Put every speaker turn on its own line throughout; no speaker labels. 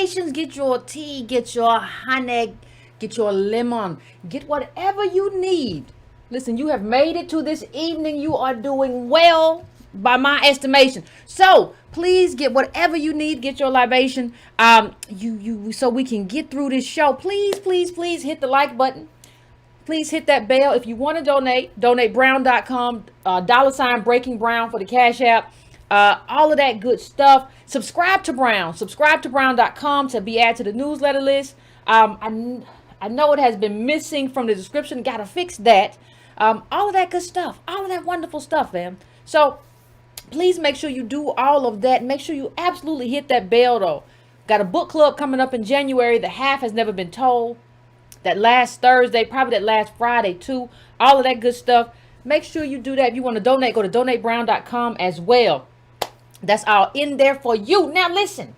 libations, get your tea, get your honey, get your lemon, get whatever you need. Listen, you have made it to this evening. You are doing well by my estimation. So please get whatever you need. Get your libation. So we can get through this show. Please, please, please hit the like button. Please hit that bell. If you want to donate, donatebrown.com, $breakingbrown for the Cash App. All of that good stuff. Subscribe to Brown. Subscribe to brown.com to be added to the newsletter list. I know it has been missing from the description. Got to fix that. All of that good stuff. All of that wonderful stuff, man. So please make sure you do all of that. Make sure you absolutely hit that bell, though. Got a book club coming up in January. The Half Has Never Been Told. That last Thursday, probably that last Friday, too. All of that good stuff. Make sure you do that. If you want to donate, go to donatebrown.com as well. That's all in there for you. Now, listen.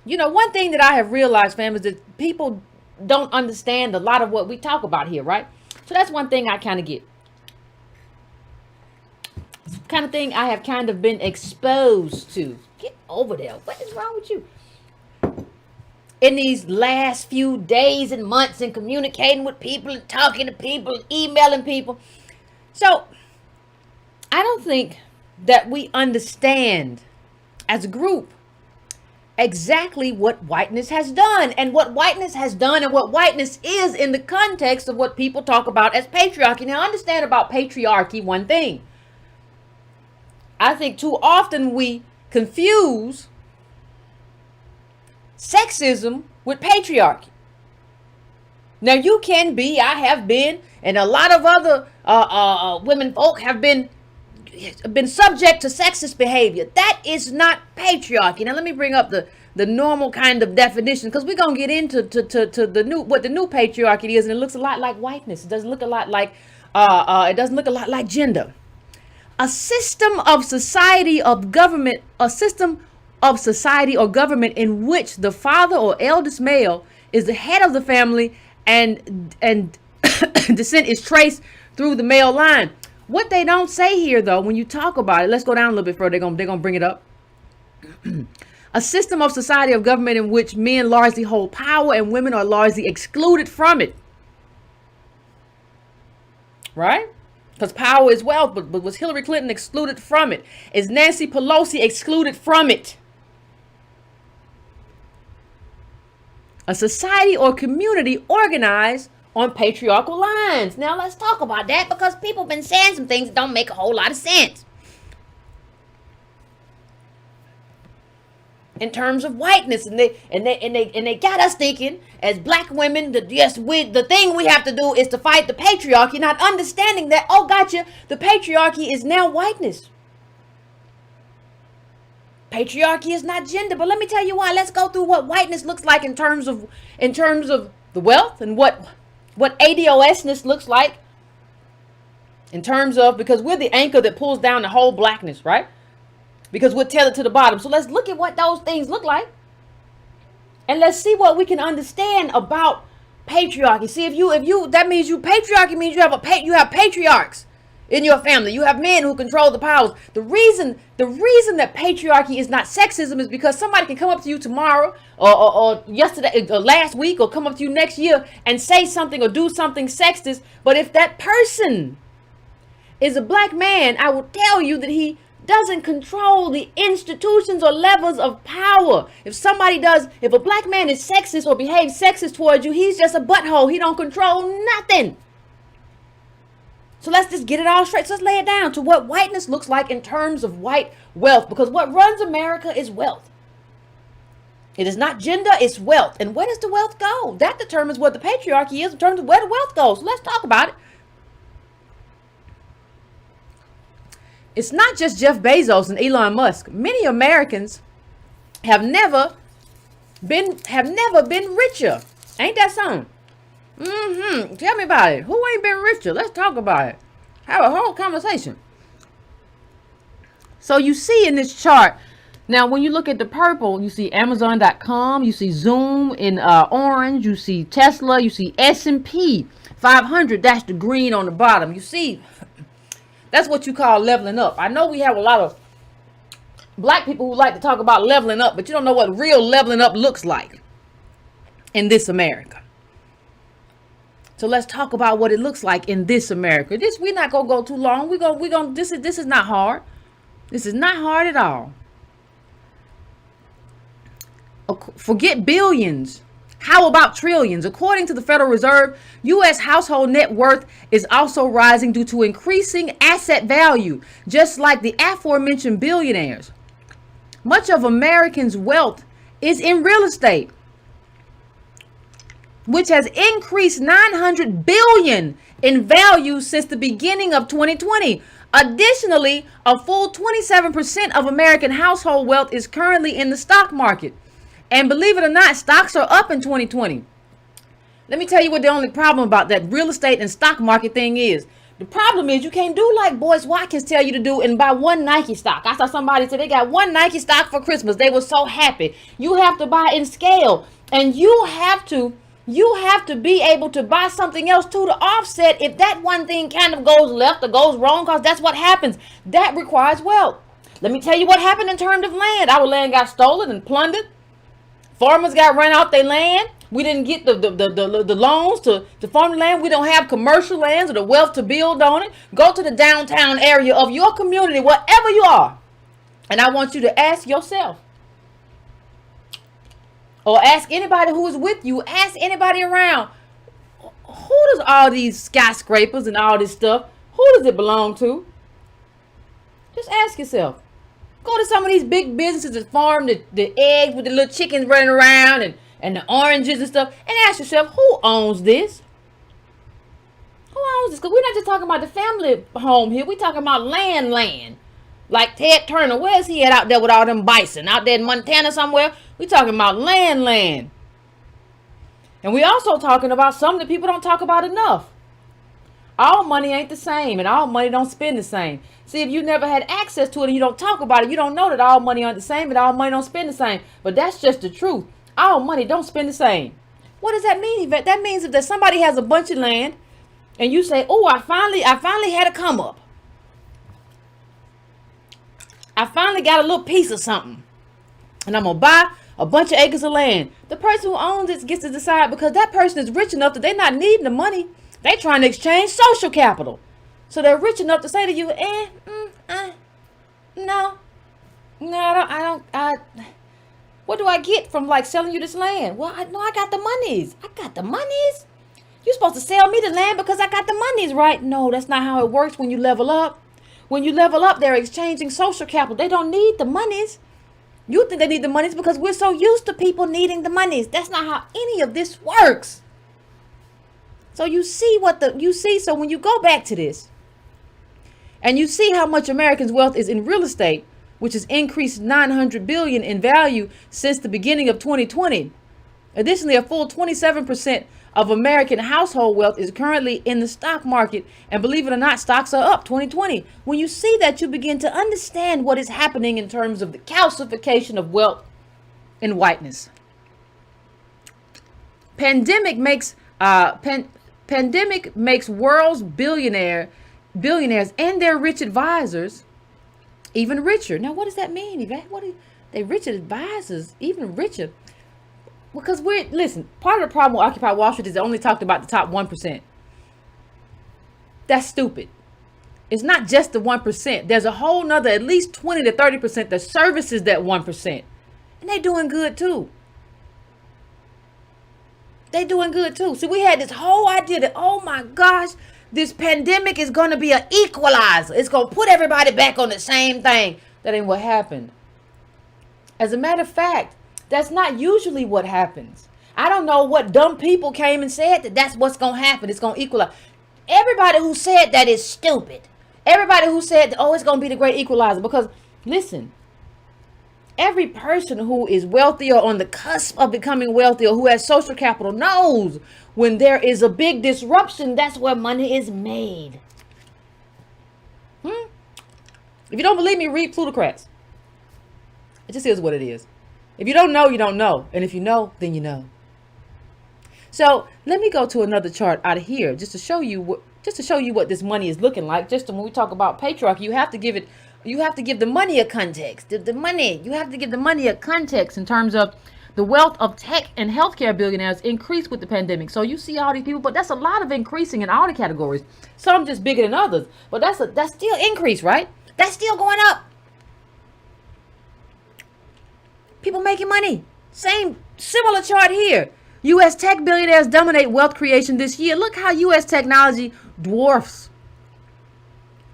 You know, one thing that I have realized, fam, is that people don't understand a lot of what we talk about here, right? So that's one thing I kind of get. It's the kind of thing I have kind of been exposed to. Get over there. What is wrong with you? In these last few days and months and communicating with people and talking to people, emailing people. So I don't think that we understand as a group exactly what whiteness has done and what whiteness has done and what whiteness is in the context of what people talk about as patriarchy. Now, understand about patriarchy one thing. I think too often we confuse sexism with patriarchy. Now, you can be, I have been, and a lot of other women folk have been subject to sexist behavior. That is not patriarchy. Now, let me bring up the normal kind of definition, because we're gonna get into what the new patriarchy is, and it looks a lot like whiteness. It doesn't look a lot like gender. A system of society of government, a system of society or government in which the father or eldest male is the head of the family and descent is traced through the male line. What they don't say here, though, when you talk about it, let's go down a little bit further. They're gonna bring it up. A system of society of government in which men largely hold power and women are largely excluded from it. Right? Because power is wealth, but was Hillary Clinton excluded from it? Is Nancy Pelosi excluded from it? A society or community organized on patriarchal lines. Now let's talk about that, because people have been saying some things that don't make a whole lot of sense. In terms of whiteness, and they got us thinking as black women that yes, the thing we have to do is to fight the patriarchy, not understanding that, oh gotcha, the patriarchy is now whiteness. Patriarchy is not gender, but let me tell you why. Let's go through what whiteness looks like in terms of the wealth, and what ADOSness looks like in terms of, because we're the anchor that pulls down the whole blackness, right? Because we're tethered to the bottom. So let's look at what those things look like, and let's see what we can understand about patriarchy. See, if you that means patriarchy means you have patriarchs in your family. You have men who control the powers. The reason that patriarchy is not sexism is because somebody can come up to you tomorrow or yesterday or last week, or come up to you next year and say something or do something sexist. But if that person is a black man, I will tell you that he doesn't control the institutions or levels of power. If a black man is sexist or behaves sexist towards you, he's just a butthole. He don't control nothing. So let's just get it all straight. So let's lay it down to what whiteness looks like in terms of white wealth, because what runs America is wealth. It is not gender, it's wealth. And where does the wealth go? That determines what the patriarchy is in terms of where the wealth goes. So let's talk about it. It's not just Jeff Bezos and Elon Musk. Many Americans have never been richer. Ain't that something? Tell me about it. Who ain't been richer? Let's talk about it. Have a whole conversation. So you see in this chart, now when you look at the purple, you see Amazon.com, you see Zoom in orange, you see Tesla, you see S&P 500, that's the green on the bottom. You see, that's what you call leveling up. I know we have a lot of black people who like to talk about leveling up, but you don't know what real leveling up looks like in this America. So let's talk about what it looks like in this America. We're not gonna go too long. This is not hard. This is not hard at all. Forget billions. How about trillions? According to the Federal Reserve, U.S. household net worth is also rising due to increasing asset value, just like the aforementioned billionaires. Much of Americans' wealth is in real estate, which has increased $900 billion in value since the beginning of 2020. Additionally, a full 27% of American household wealth is currently in the stock market. And believe it or not, stocks are up in 2020. Let me tell you what the only problem about that real estate and stock market thing is. The problem is you can't do like Boyce Watkins tell you to do and buy one Nike stock. I saw somebody say they got one Nike stock for Christmas. They were so happy. You have to buy in scale, and you have to be able to buy something else too to offset if that one thing kind of goes left or goes wrong, because that's what happens. That requires wealth. Let me tell you what happened in terms of land. Our land got stolen and plundered. Farmers got run out their land. We didn't get the loans to farm the land. We don't have commercial lands or the wealth to build on it. Go to the downtown area of your community, wherever you are. And I want you to ask yourself, or ask anybody who is with you, ask anybody around, who does all these skyscrapers and all this stuff, who does it belong to? Just ask yourself. Go to some of these big businesses that farm the eggs with the little chickens running around and the oranges and stuff, and ask yourself, who owns this? Who owns this? Because we're not just talking about the family home here. We're talking about land. Like Ted Turner. Where's he at out there with all them bison? Out there in Montana somewhere? We're talking about land. And we're also talking about something that people don't talk about enough. All money ain't the same, and all money don't spend the same. See, if you never had access to it and you don't talk about it, you don't know that all money aren't the same and all money don't spend the same. But that's just the truth. All money don't spend the same. What does that mean, Yvette? That means if somebody has a bunch of land and you say, oh, I finally had a come up. I finally got a little piece of something, and I'm going to buy a bunch of acres of land. The person who owns it gets to decide, because that person is rich enough that they're not needing the money. They're trying to exchange social capital. So they're rich enough to say to you, no, what do I get from like selling you this land? Well, I got the monies. You're supposed to sell me the land because I got the monies, right? No, that's not how it works when you level up. When you level up, they're exchanging social capital. They don't need the monies. You think they need the monies because we're so used to people needing the monies. That's not how any of this works. So you see so when you go back to this and you see how much Americans' wealth is in real estate, which has increased $900 billion in value since the beginning of 2020. Additionally, a full 27% of American household wealth is currently in the stock market. And believe it or not, stocks are up 2020. When you see that, you begin to understand what is happening in terms of the calcification of wealth and whiteness. Pandemic makes world's billionaires and their rich advisors even richer. Now, what does that mean, Yvette? They rich advisors even richer? Because part of the problem with Occupy Wall Street is they only talked about the top 1%. That's stupid. It's not just the 1%. There's a whole nother at least 20 to 30% that services that 1%. And they're doing good too. See, we had this whole idea that, oh my gosh, this pandemic is going to be an equalizer. It's going to put everybody back on the same thing. That ain't what happened. As a matter of fact, that's not usually what happens. I don't know what dumb people came and said that that's what's going to happen. It's going to equalize. Everybody who said that is stupid. Everybody who said, oh, it's going to be the great equalizer. Because, listen, every person who is wealthy or on the cusp of becoming wealthy or who has social capital knows when there is a big disruption, that's where money is made. If you don't believe me, read Plutocrats. It just is what it is. If you don't know, you don't know. And if you know, then you know. So let me go to another chart out of here just to show you what this money is looking like. Just when we talk about patriarchy, you have to give it you have to give the money a context. The money, you have to give the money a context in terms of the wealth of tech and healthcare billionaires increased with the pandemic. So you see all these people, but that's a lot of increasing in all the categories. Some just bigger than others, but that's still increase, right? That's still going up. People making money. Same similar chart here. U.S. tech billionaires dominate wealth creation this year. Look how U.S. technology dwarfs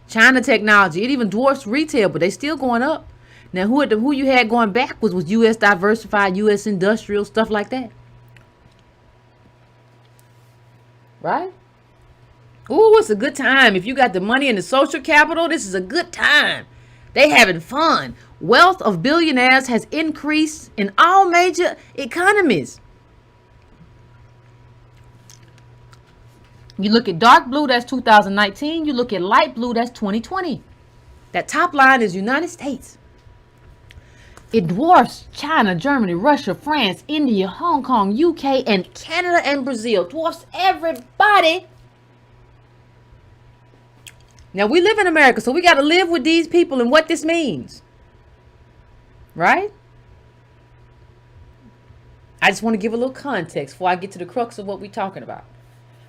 China technology. It even dwarfs retail, but they still going up. Now, who you had going backwards was U.S. diversified, U.S. industrial, stuff like that. Right? Ooh, it's a good time. If you got the money and the social capital, this is a good time. They having fun. Wealth of billionaires has increased in all major economies. You look at dark blue, that's 2019. You look at light blue, that's 2020. That top line is United States. It dwarfs China, Germany, Russia, France, India, Hong Kong, UK, and Canada and Brazil. Dwarfs everybody. Now, we live in America, so we got to live with these people and what this means. Right? I just want to give a little context before I get to the crux of what we're talking about.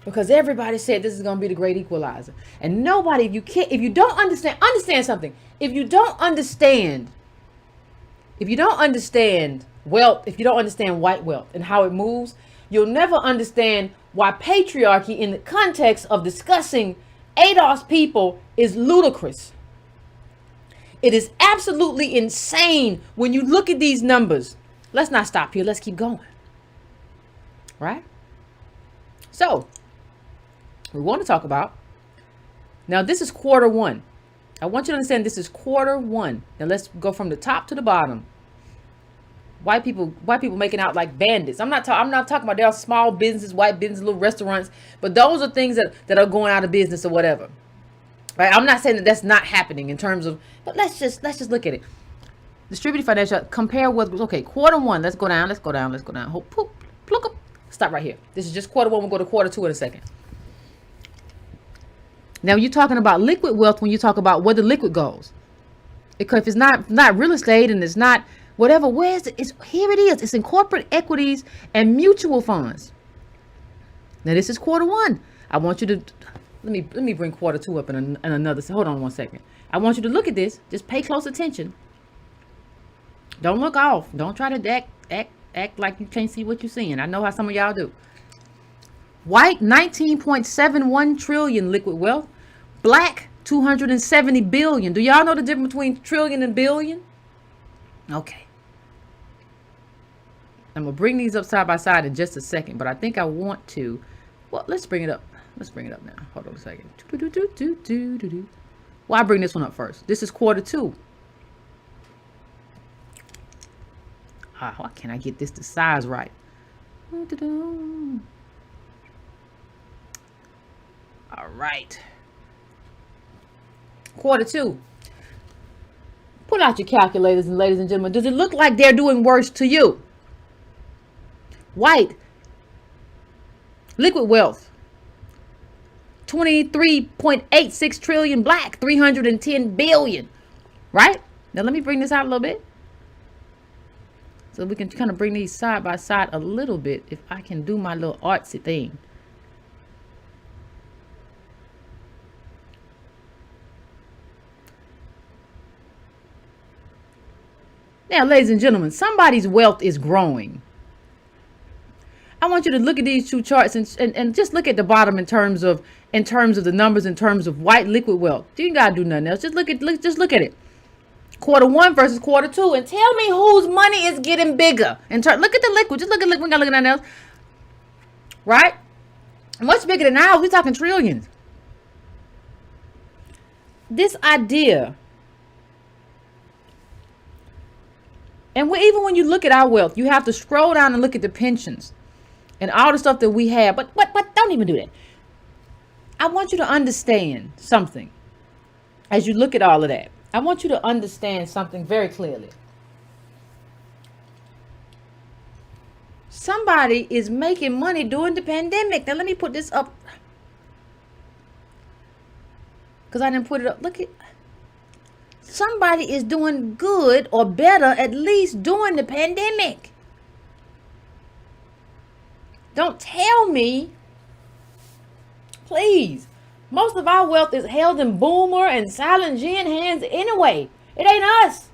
Because everybody said this is going to be the great equalizer. And nobody, if you don't understand something. If you don't understand wealth, if you don't understand white wealth and how it moves, you'll never understand why patriarchy in the context of discussing ABOS people is ludicrous. It is absolutely insane when you look at these numbers. Let's not stop here. Let's keep going. Right? So, we want to talk about, now this is quarter one. I want you to understand this is quarter one. Now let's go from the top to the bottom. White people making out like bandits. I'm not talking about there are small businesses, white businesses, little restaurants, but those are things that are going out of business or whatever. Right? I'm not saying that that's not happening in terms of, but let's just look at it. Distributed financial, compare with, okay, quarter one, let's go down. Hope, poop, pluck up. Stop right here. This is just quarter one. We'll go to quarter two in a second. Now you're talking about liquid wealth when you talk about where the liquid goes. Because if it's not real estate and it's not whatever, here it is. It's in corporate equities and mutual funds. Now this is quarter one. I want you to let me bring quarter two up in another. Hold on one second. I want you to look at this. Just pay close attention. Don't look off. Don't try to act like you can't see what you're seeing. I know how some of y'all do. White, 19.71 trillion liquid wealth. Black, 270 billion. Do y'all know the difference between trillion and billion? Okay. I'm going to bring these up side by side in just a second, but I think I want to. Well, let's bring it up. Let's bring it up now. Hold on a second. Well, I'll bring this one up first. This is quarter two. Why can't I get this to size right? All right. Quarter two. Pull out your calculators, and ladies and gentlemen, does it look like they're doing worse to you? White. Liquid wealth. 23.86 trillion. Black. 310 billion. Right? Now let me bring this out a little bit. So we can kind of bring these side by side a little bit. If I can do my little artsy thing. Now, ladies and gentlemen, somebody's wealth is growing. I want you to look at these two charts and just look at the bottom in terms of the numbers, in terms of white liquid wealth. You ain't gotta do nothing else. Just look at it. Quarter one versus quarter two, and tell me whose money is getting bigger. Look at the liquid. Just look at liquid. We gotta look at nothing else. Right? Much bigger than ours. We're talking trillions. This idea. And even when you look at our wealth, you have to scroll down and look at the pensions and all the stuff that we have. But don't even do that. I want you to understand something as you look at all of that. I want you to understand something very clearly. Somebody is making money during the pandemic. Now let me put this up. Because I didn't put it up. Look at. Somebody is doing good or better, at least during the pandemic. Don't tell me, please. Most of our wealth is held in boomer and silent Gen hands anyway. It ain't us.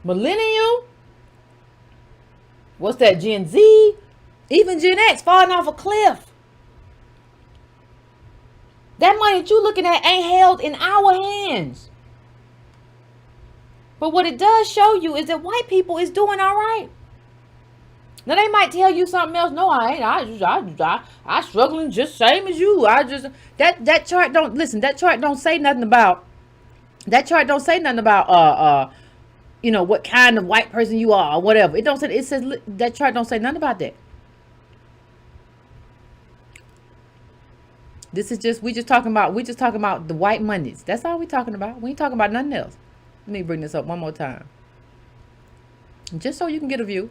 Millennial, what's that, Gen Z, even Gen X falling off a cliff. That money that you looking at ain't held in our hands. But what it does show you is that white people is doing all right. Now they might tell you something else. No, I ain't. I struggling just same as you. That chart don't listen. That chart don't say nothing about. That chart don't say nothing about what kind of white person you are or whatever. It don't say. It says that chart don't say nothing about that. This is just we just talking about the white monies. That's all we talking about. We ain't talking about nothing else. Let me bring this up one more time, just so you can get a view.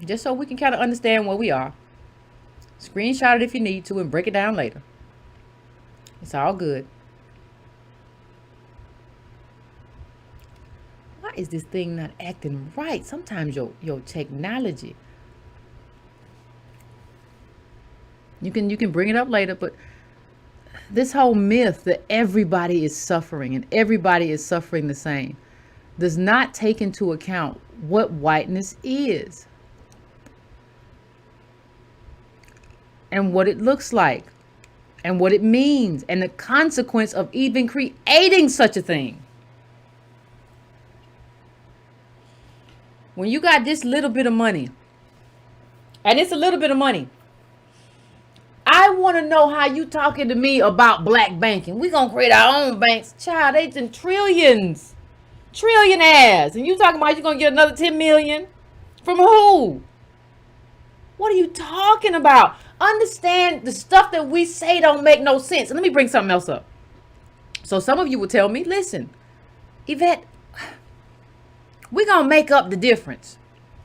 Just so we can kind of understand where we are. Screenshot it if you need to and break it down later. It's all good. Why is this thing not acting right? Sometimes your technology. You can bring it up later, but this whole myth that everybody is suffering and everybody is suffering the same does not take into account what whiteness is and what it looks like and what it means and the consequence of even creating such a thing. When you got this little bit of money, and it's a little bit of money, I want to know how you talking to me about black banking. We gonna create our own banks. Child, they in trillions. Trillionaires. And you talking about you gonna get another 10 million? From who? What are you talking about? Understand the stuff that we say don't make no sense. And let me bring something else up. So some of you will tell me, listen, Yvette, we gonna make up the difference.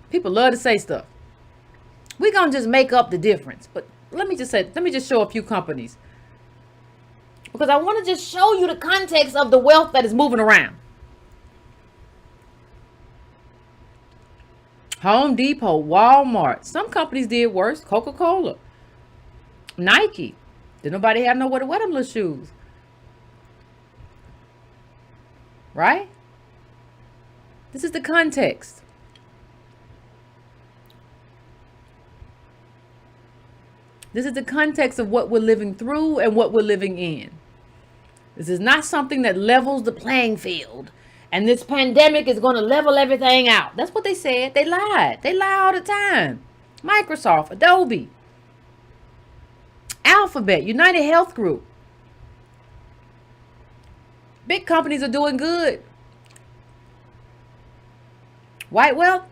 People love to say stuff. We gonna just make up the difference. But let me just show a few companies. Because I want to just show you the context of the wealth that is moving around. Home Depot, Walmart. Some companies did worse. Coca-Cola. Nike. Did nobody have nowhere to wear them little shoes? Right? This is the context. This is the context of what we're living through and what we're living in. This is not something that levels the playing field. And this pandemic is going to level everything out. That's what they said. They lied. They lie all the time. Microsoft, Adobe, Alphabet, United Health Group. Big companies are doing good. White wealth,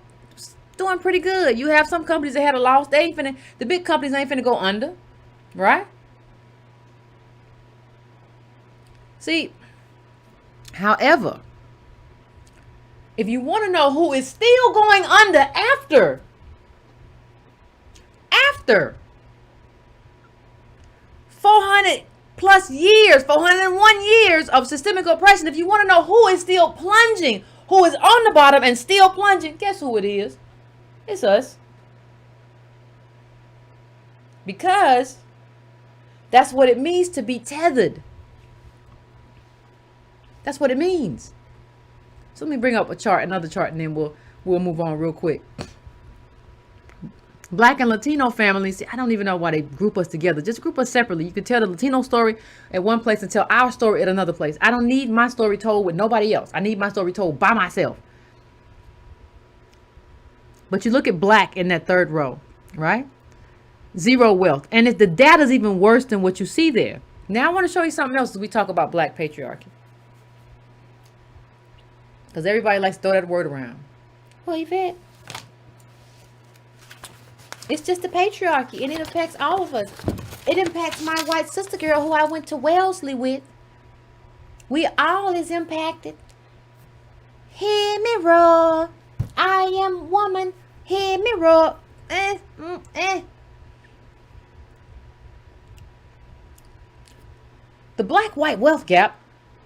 doing pretty good. You have some companies that had a loss. The big companies ain't finna go under, right? See, however, if you want to know who is still going under after 400 plus years, 401 years of systemic oppression, if you want to know who is still plunging, who is on the bottom and still plunging, guess who it is? It's us. Because that's what it means to be tethered. That's what it means. So let me bring up another chart, and then we'll move on real quick. Black and Latino families, I don't even know why they group us together. Just group us separately. You can tell the Latino story at one place and tell our story at another place. I don't need my story told with nobody else. I need my story told by myself. But you look at black in that third row, right? Zero wealth. And the data's even worse than what you see there. Now I want to show you something else as we talk about black patriarchy. Because everybody likes to throw that word around. Well, Yvette, it's just the patriarchy, and it affects all of us. It impacts my white sister girl who I went to Wellesley with. We all is impacted. Hear me roar. I am woman. Hear me roar. The black-white wealth gap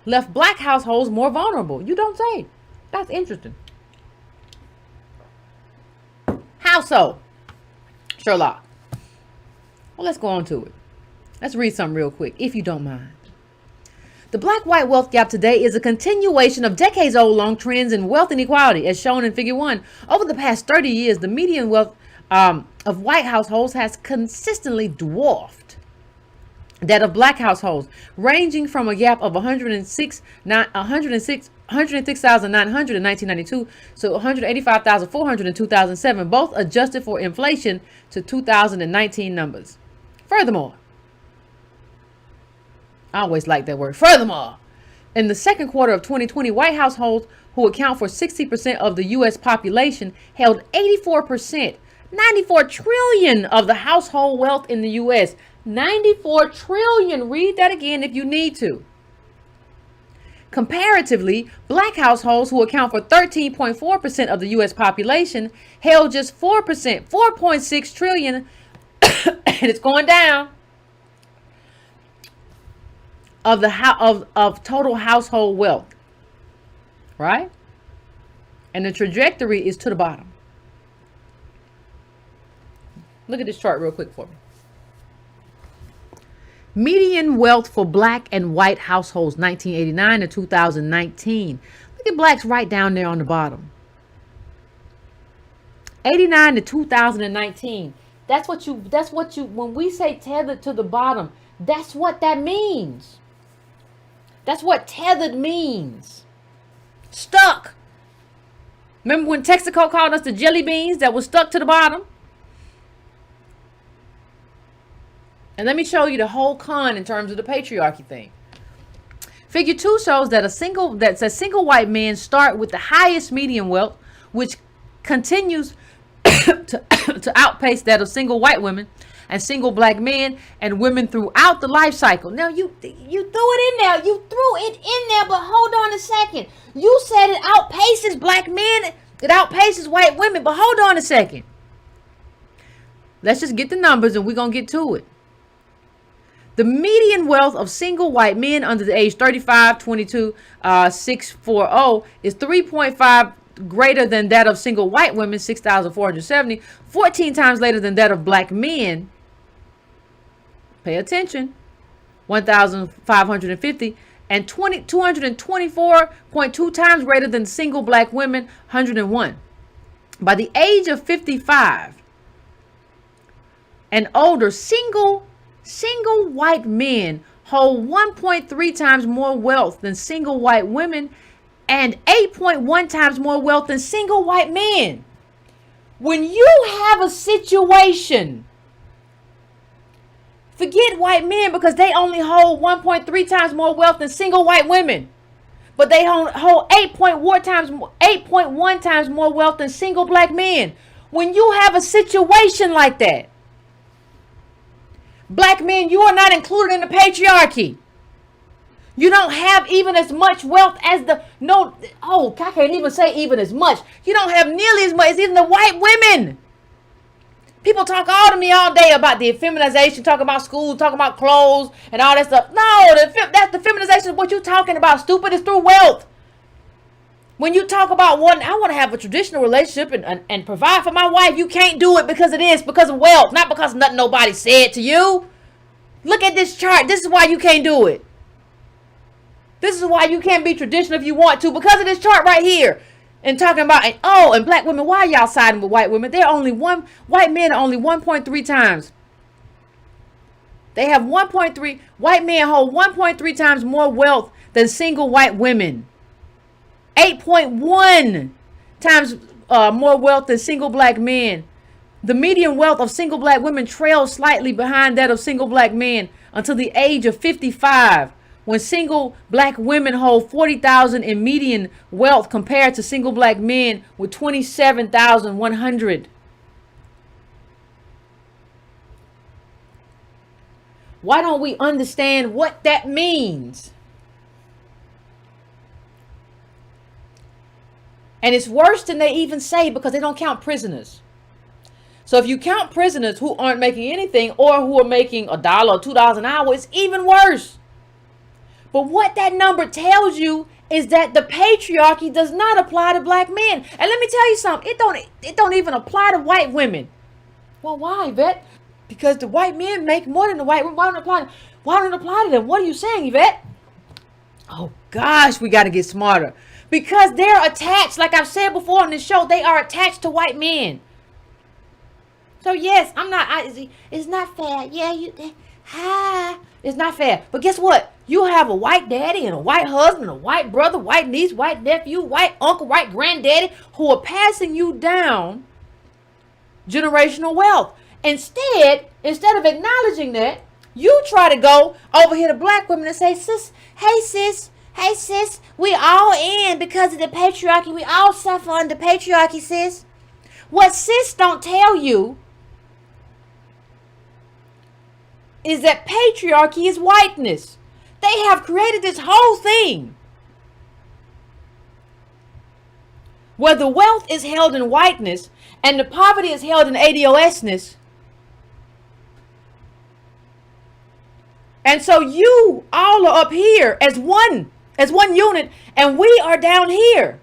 left black households more vulnerable. You don't say. That's interesting. How so, Sherlock? Well, let's go on to it. Let's read something real quick, if you don't mind. The black-white wealth gap today is a continuation of decades-old-long trends in wealth inequality, as shown in Figure 1. Over the past 30 years, the median wealth of white households has consistently dwarfed that of black households, ranging from a gap of 106,900 in 1992 to 185,400 in 2007, both adjusted for inflation to 2019 numbers. Furthermore, I always like that word. Furthermore, in the second quarter of 2020, white households, who account for 60% of the U.S. population, held 84%, 94 trillion of the household wealth in the U.S. 94 trillion. Read that again if you need to. Comparatively, black households, who account for 13.4% of the U.S. population, held just 4%, 4.6 trillion, and it's going down, of the of total household wealth, right? And the trajectory is to the bottom. Look at this chart real quick for me. Median wealth for black and white households, 1989 to 2019. Look at blacks right down there on the bottom. 89 to 2019. That's what you, when we say tethered to the bottom, that's what that means. That's what tethered means. Stuck. Remember when Texaco called us the jelly beans that was stuck to the bottom? And let me show you the whole con in terms of the patriarchy thing. Figure 2 shows that single white men start with the highest median wealth, which continues to outpace that of single white women and single black men and women throughout the life cycle. Now you threw it in there. You threw it in there, but hold on a second. You said it outpaces black men. It outpaces white women, but hold on a second. Let's just get the numbers and we're going to get to it. The median wealth of single white men under the age 35, 22, 640 is 3.5 greater than that of single white women, 6,470, 14 times later than that of black men. Pay attention, 1,550, and 224.2 times greater than single black women, 101. By the age of 55 and older, single white men hold 1.3 times more wealth than single white women and 8.1 times more wealth than single white men. When you have a situation, forget white men because they only hold 1.3 times more wealth than single white women, but they hold 8.1 times more wealth than single black men. When you have a situation like that, black men, you are not included in the patriarchy. You don't have even as much wealth as I can't even say even as much. You don't have nearly as much as even the white women. People talk all to me all day about the feminization, talk about school, talk about clothes and all that stuff. No, that's the feminization of what you're talking about. Stupid is through wealth. When you talk about I want to have a traditional relationship and provide for my wife, you can't do it because of wealth, not because nothing nobody said to you. Look at this chart. This is why you can't do it. This is why you can't be traditional if you want to, because of this chart right here. And talking about, and black women, why are y'all siding with white women? White men are only 1.3 times. They have 1.3, white men hold 1.3 times more wealth than single white women. 8.1 times more wealth than single black men. The median wealth of single black women trails slightly behind that of single black men until the age of 55, when single black women hold 40,000 in median wealth compared to single black men with 27,100. Why don't we understand what that means? And it's worse than they even say because they don't count prisoners. So if you count prisoners who aren't making anything or who are making $1 or $2 an hour, it's even worse. But what that number tells you is that the patriarchy does not apply to black men. And let me tell you something, it don't even apply to white women. Well, why, Yvette? Because the white men make more than the white women. Why don't it apply to them? What are you saying, Yvette? Oh gosh, we got to get smarter. Because they're attached, like I've said before on this show, they are attached to white men. So yes, it's not fair. Yeah, it's not fair. But guess what? You have a white daddy and a white husband, a white brother, white niece, white nephew, white uncle, white granddaddy who are passing you down generational wealth. Instead of acknowledging that, you try to go over here to black women and say, hey sis, we all in because of the patriarchy. We all suffer under patriarchy, sis. What sis don't tell you is that patriarchy is whiteness. They have created this whole thing where the wealth is held in whiteness and the poverty is held in ABOSness. And so you all are up here as one unit, and we are down here.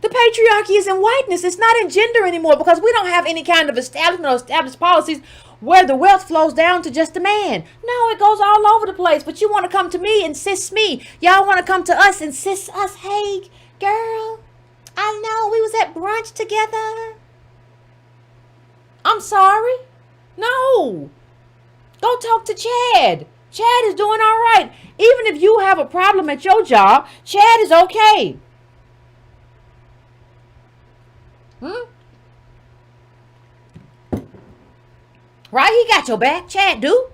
The patriarchy is in whiteness. It's not in gender anymore because we don't have any kind of establishment or established policies where the wealth flows down to just a man. No, it goes all over the place. But you want to come to me and sis me. Y'all want to come to us and sis us. Hey, girl, I know we was at brunch together. I'm sorry. No. Go talk to Chad. Chad is doing all right. Even if you have a problem at your job, Chad is okay. Right? He got your back. Chad do.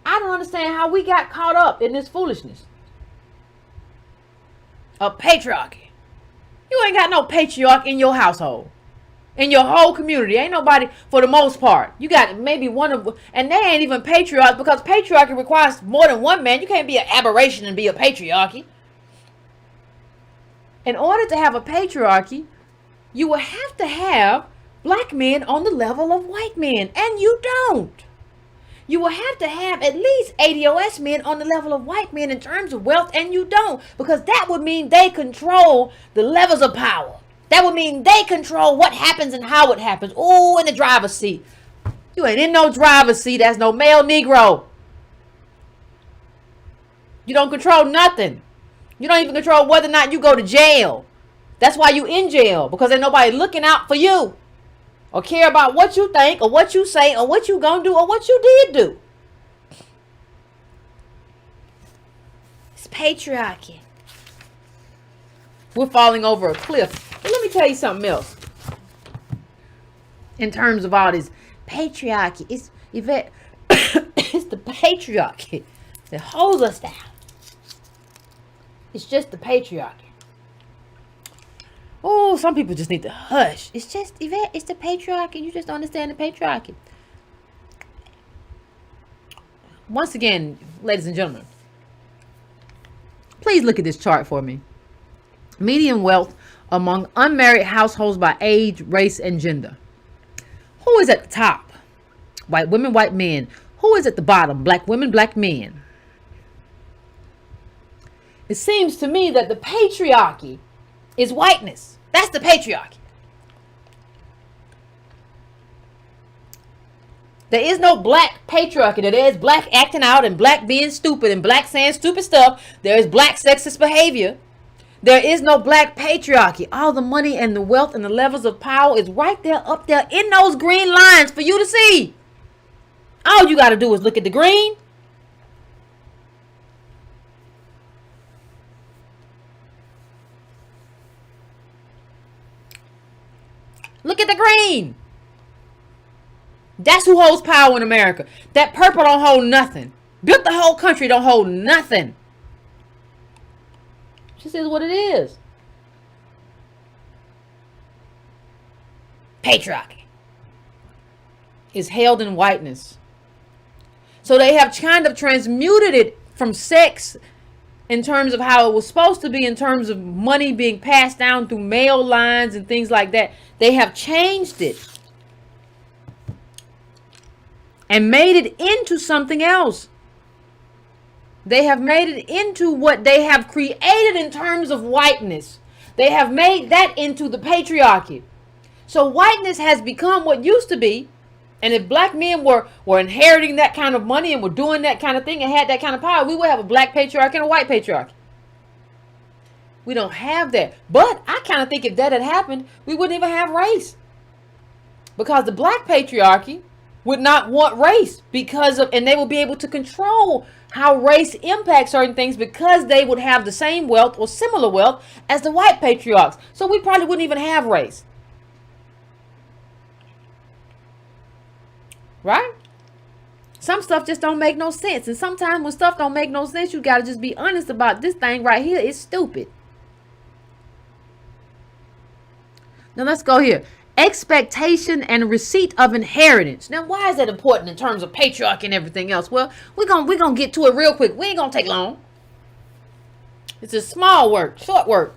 I don't understand how we got caught up in this foolishness of patriarchy. You ain't got no patriarch in your household. In your whole community. Ain't nobody, for the most part. You got maybe one of, and they ain't even patriarchs because patriarchy requires more than one man. You can't be an aberration and be a patriarchy. In order to have a patriarchy, you will have to have black men on the level of white men. And you don't. You will have to have at least ABOS men on the level of white men in terms of wealth. And you don't. Because that would mean they control the levels of power. That would mean they control what happens and how it happens. Oh, in the driver's seat. You ain't in no driver's seat. That's no male Negro. You don't control nothing. You don't even control whether or not you go to jail. That's why you in jail. Because ain't nobody looking out for you. Or care about what you think or what you say or what you gonna do or what you did do. It's patriarchy. We're falling over a cliff. But let me tell you something else. In terms of all this patriarchy, it's Yvette, it's the patriarchy that holds us down. It's just the patriarchy. Oh, some people just need to hush. It's just, Yvette, it's the patriarchy. You just don't understand the patriarchy. Once again, ladies and gentlemen, please look at this chart for me. Median wealth among unmarried households by age, race, and gender. Who is at the top? White women, white men. Who is at the bottom? Black women, black men. It seems to me that the patriarchy is whiteness. That's the patriarchy. There is no black patriarchy. There is black acting out and black being stupid and black saying stupid stuff. There is black sexist behavior. There is no black patriarchy. All the money and the wealth and the levels of power is right there, up there in those green lines for you to see. All you got to do is look at the green. Look at the green. That's who holds power in America. That purple don't hold nothing. Built the whole country don't hold nothing. This is what it is. Patriarchy is held in whiteness. So they have kind of transmuted it from sex in terms of how it was supposed to be, in terms of money being passed down through male lines and things like that. They have changed it and made it into something else. They have made it into what they have created in terms of whiteness. They have made that into the patriarchy. So whiteness has become what used to be. And if black men were inheriting that kind of money and were doing that kind of thing and had that kind of power, we would have a black patriarchy and a white patriarchy. We don't have that. But I kind of think if that had happened, we wouldn't even have race. Because the black patriarchy would not want race and they will be able to control how race impacts certain things because they would have the same wealth or similar wealth as the white patriarchs. So we probably wouldn't even have race. Right? Some stuff just don't make no sense. And sometimes when stuff don't make no sense, you got to just be honest about this thing right here. It's stupid. Now let's go here. Expectation and receipt of inheritance. Now, why is that important in terms of patriarchy and everything else? Well, we're gonna get to it real quick. We ain't gonna take long. It's a small work, short work.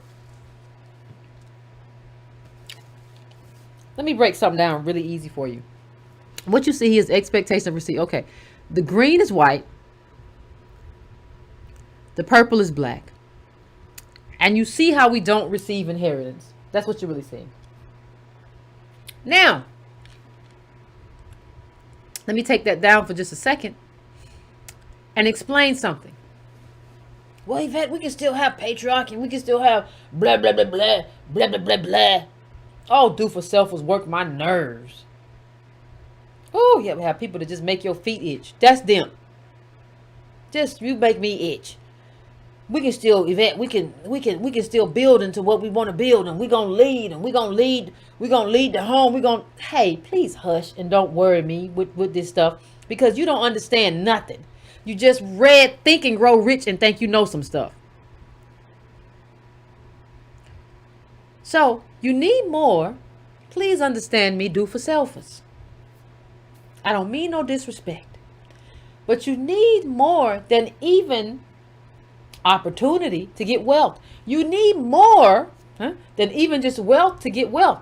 Let me break something down really easy for you. What you see here is expectation of receipt. Okay, the green is white, the purple is black, and you see how we don't receive inheritance. That's what you're really seeing. Now, let me take that down for just a second and explain something. Well, Yvette, we can still have patriarchy. We can still have blah, blah, blah, blah, blah, blah, blah, blah. All do for self was work my nerves. Oh, you ever have people that just make your feet itch? That's them. Just, you make me itch. We can still, Yvette, we can still build into what we want to build, and we're gonna lead, and we're gonna lead the home. Hey, please hush and don't worry me with this stuff, because you don't understand nothing. You just read Think and Grow Rich and think you know some stuff. So you need more. Please understand me, do for selfers. I don't mean no disrespect, but you need more than even opportunity to get wealth. You need more than even just wealth to get wealth.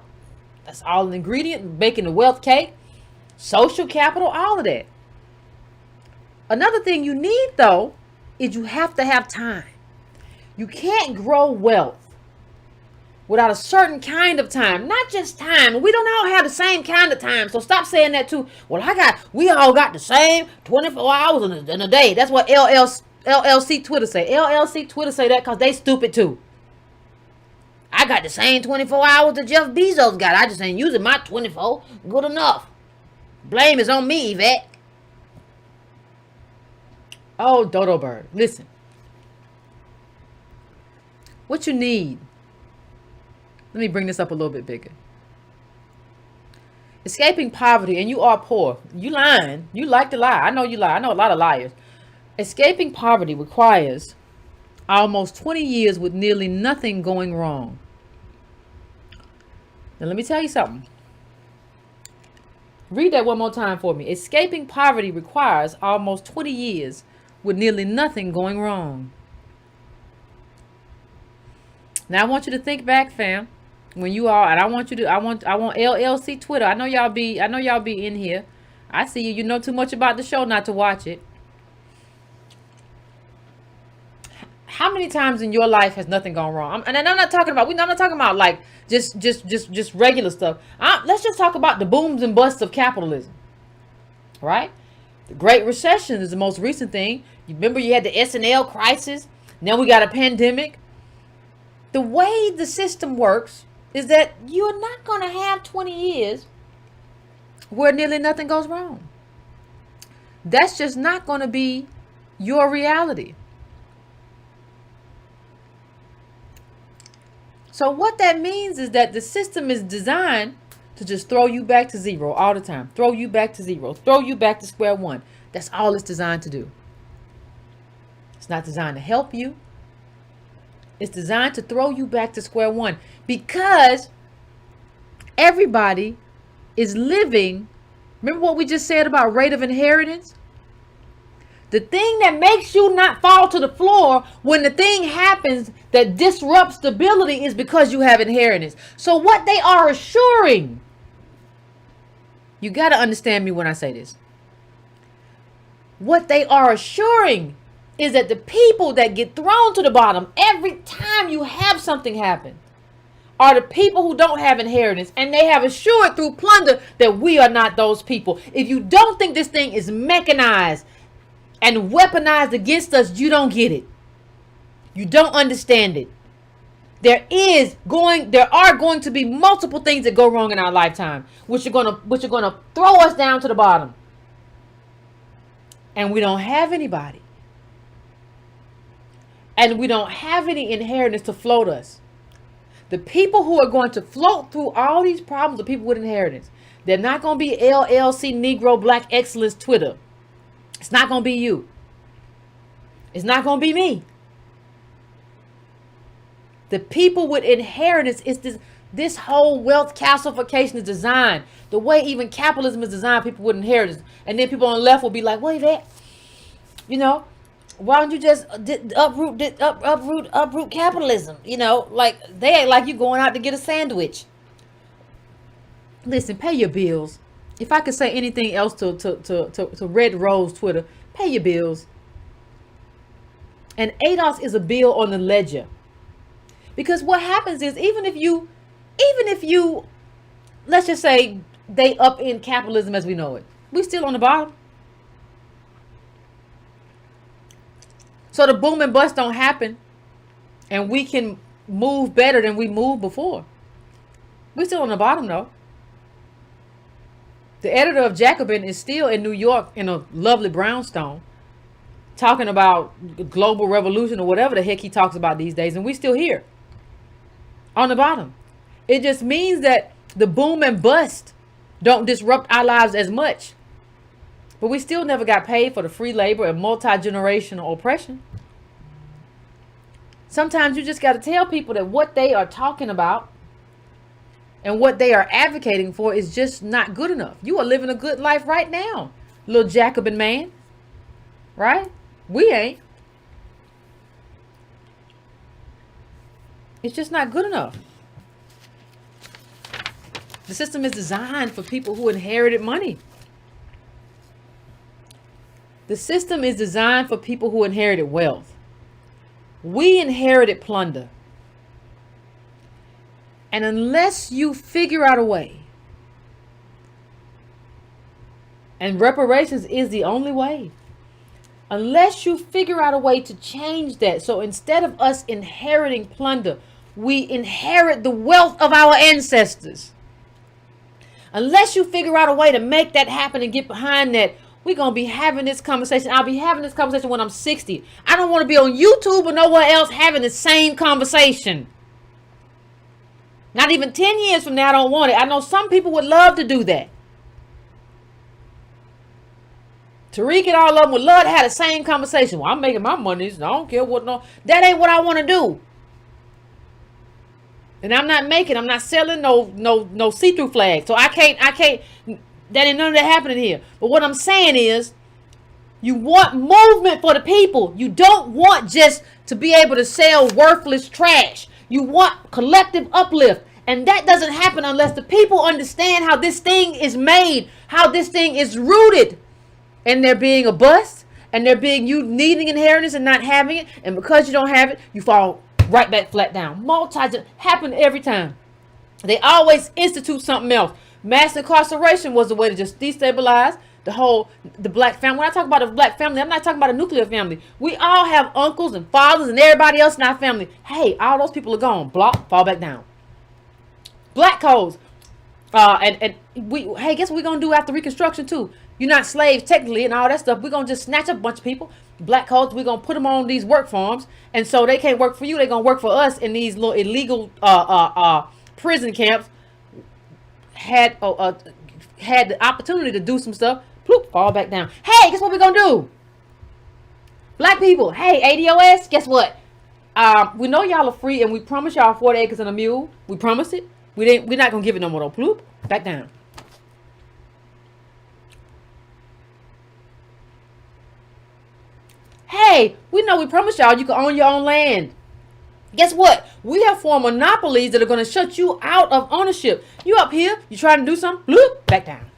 That's all an ingredient, making the wealth cake, social capital, all of that. Another thing you need, though, is you have to have time. You can't grow wealth without a certain kind of time, not just time. We don't all have the same kind of time. So stop saying that too. Well, we all got the same 24 hours in a day. That's what LLC Twitter say. LLC Twitter say that because they stupid too. I got the same 24 hours that Jeff Bezos got. I just ain't using my 24. Good enough. Blame is on me, Yvette. Oh, Dodo Bird. Listen. What you need. Let me bring this up a little bit bigger. Escaping poverty, and you are poor. You lying. You like to lie. I know you lie. I know a lot of liars. Escaping poverty requires almost 20 years with nearly nothing going wrong. Now, let me tell you something. Read that one more time for me. Escaping poverty requires almost 20 years with nearly nothing going wrong. Now, I want you to think back, fam. When you are, and I want LLC Twitter. I know y'all be in here. I see you. You know too much about the show not to watch it. How many times in your life has nothing gone wrong? I'm not talking about like just regular stuff. Let's just talk about the booms and busts of capitalism, right? The Great Recession is the most recent thing. You remember you had the S&L crisis. Now we got a pandemic. The way the system works is that you're not going to have 20 years where nearly nothing goes wrong. That's just not going to be your reality. So what that means is that the system is designed to just throw you back to zero all the time. Throw you back to zero. Throw you back to square one. That's all it's designed to do. It's not designed to help you. It's designed to throw you back to square one, because everybody is living. Remember what we just said about rate of inheritance? The thing that makes you not fall to the floor when the thing happens that disrupts stability is because you have inheritance. So what they are assuring, you got to understand me when I say this. What they are assuring is that the people that get thrown to the bottom every time you have something happen are the people who don't have inheritance, and they have assured through plunder that we are not those people. If you don't think this thing is mechanized and weaponized against us, you don't get it. You don't understand it. There are going to be multiple things that go wrong in our lifetime, which are gonna throw us down to the bottom. And we don't have anybody. And we don't have any inheritance to float us. The people who are going to float through all these problems are people with inheritance. They're not going to be LLC, Negro, Black Excellence, Twitter. It's not going to be you. It's not going to be me. The people with inheritance is this whole wealth calcification is designed. The way even capitalism is designed, people with inheritance. And then people on the left will be like, wait, that, why don't you just uproot capitalism? Like they act like you going out to get a sandwich. Listen, pay your bills. If I could say anything else to Red Rose Twitter, pay your bills. And ABOS is a bill on the ledger. Because what happens is even if you, let's just say they upend capitalism as we know it, we still on the bottom. So the boom and bust don't happen, and we can move better than we moved before. We're still on the bottom though. The editor of Jacobin is still in New York in a lovely brownstone, talking about global revolution or whatever the heck he talks about these days, and we still here on the bottom. It just means that the boom and bust don't disrupt our lives as much. But we still never got paid for the free labor and multi-generational oppression. Sometimes you just got to tell people that what they are talking about and what they are advocating for is just not good enough. You are living a good life right now, little Jacobin man. Right? We ain't. It's just not good enough. The system is designed for people who inherited money. The system is designed for people who inherited wealth. We inherited plunder. And unless you figure out a way, and reparations is the only way, unless you figure out a way to change that, so instead of us inheriting plunder, we inherit the wealth of our ancestors. Unless you figure out a way to make that happen and get behind that, we're going to be having this conversation. I'll be having this conversation when I'm 60. I don't want to be on YouTube or nowhere else having the same conversation. Not even 10 years from now, I don't want it. I know some people would love to do that. Tariq and all of them would love to have the same conversation. Well, I'm making my money, so I don't care what. No, that ain't what I want to do. And I'm not selling no see-through flags. So I can't, that ain't none of that happening here. But what I'm saying is, you want movement for the people. You don't want just to be able to sell worthless trash. You want collective uplift. And that doesn't happen unless the people understand how this thing is made, how this thing is rooted. And there being a bust, and there being you needing inheritance and not having it. And because you don't have it, you fall right back flat down. Happen every time. They always institute something else. Mass incarceration was a way to just destabilize the black family. When I talk about a black family, I'm not talking about a nuclear family. We all have uncles and fathers and everybody else in our family. Hey, all those people are gone. Block, fall back down. Black codes. Guess what we're gonna do after Reconstruction too? You're not slaves technically and all that stuff. We're gonna just snatch up a bunch of people. Black codes, we're gonna put them on these work farms, and so they can't work for you. They're gonna work for us in these little illegal prison camps. Had the opportunity to do some stuff. Ploop, fall back down. Hey, guess what we're gonna do? Black people, hey, ADOS, guess what? We know y'all are free, and we promise y'all 40 acres and a mule. We promised it. We're not gonna give it no more. Ploop, back down. Hey, we know we promised y'all you can own your own land. Guess what? We have formed monopolies that are going to shut you out of ownership. You up here, you trying to do something, bloop, back down.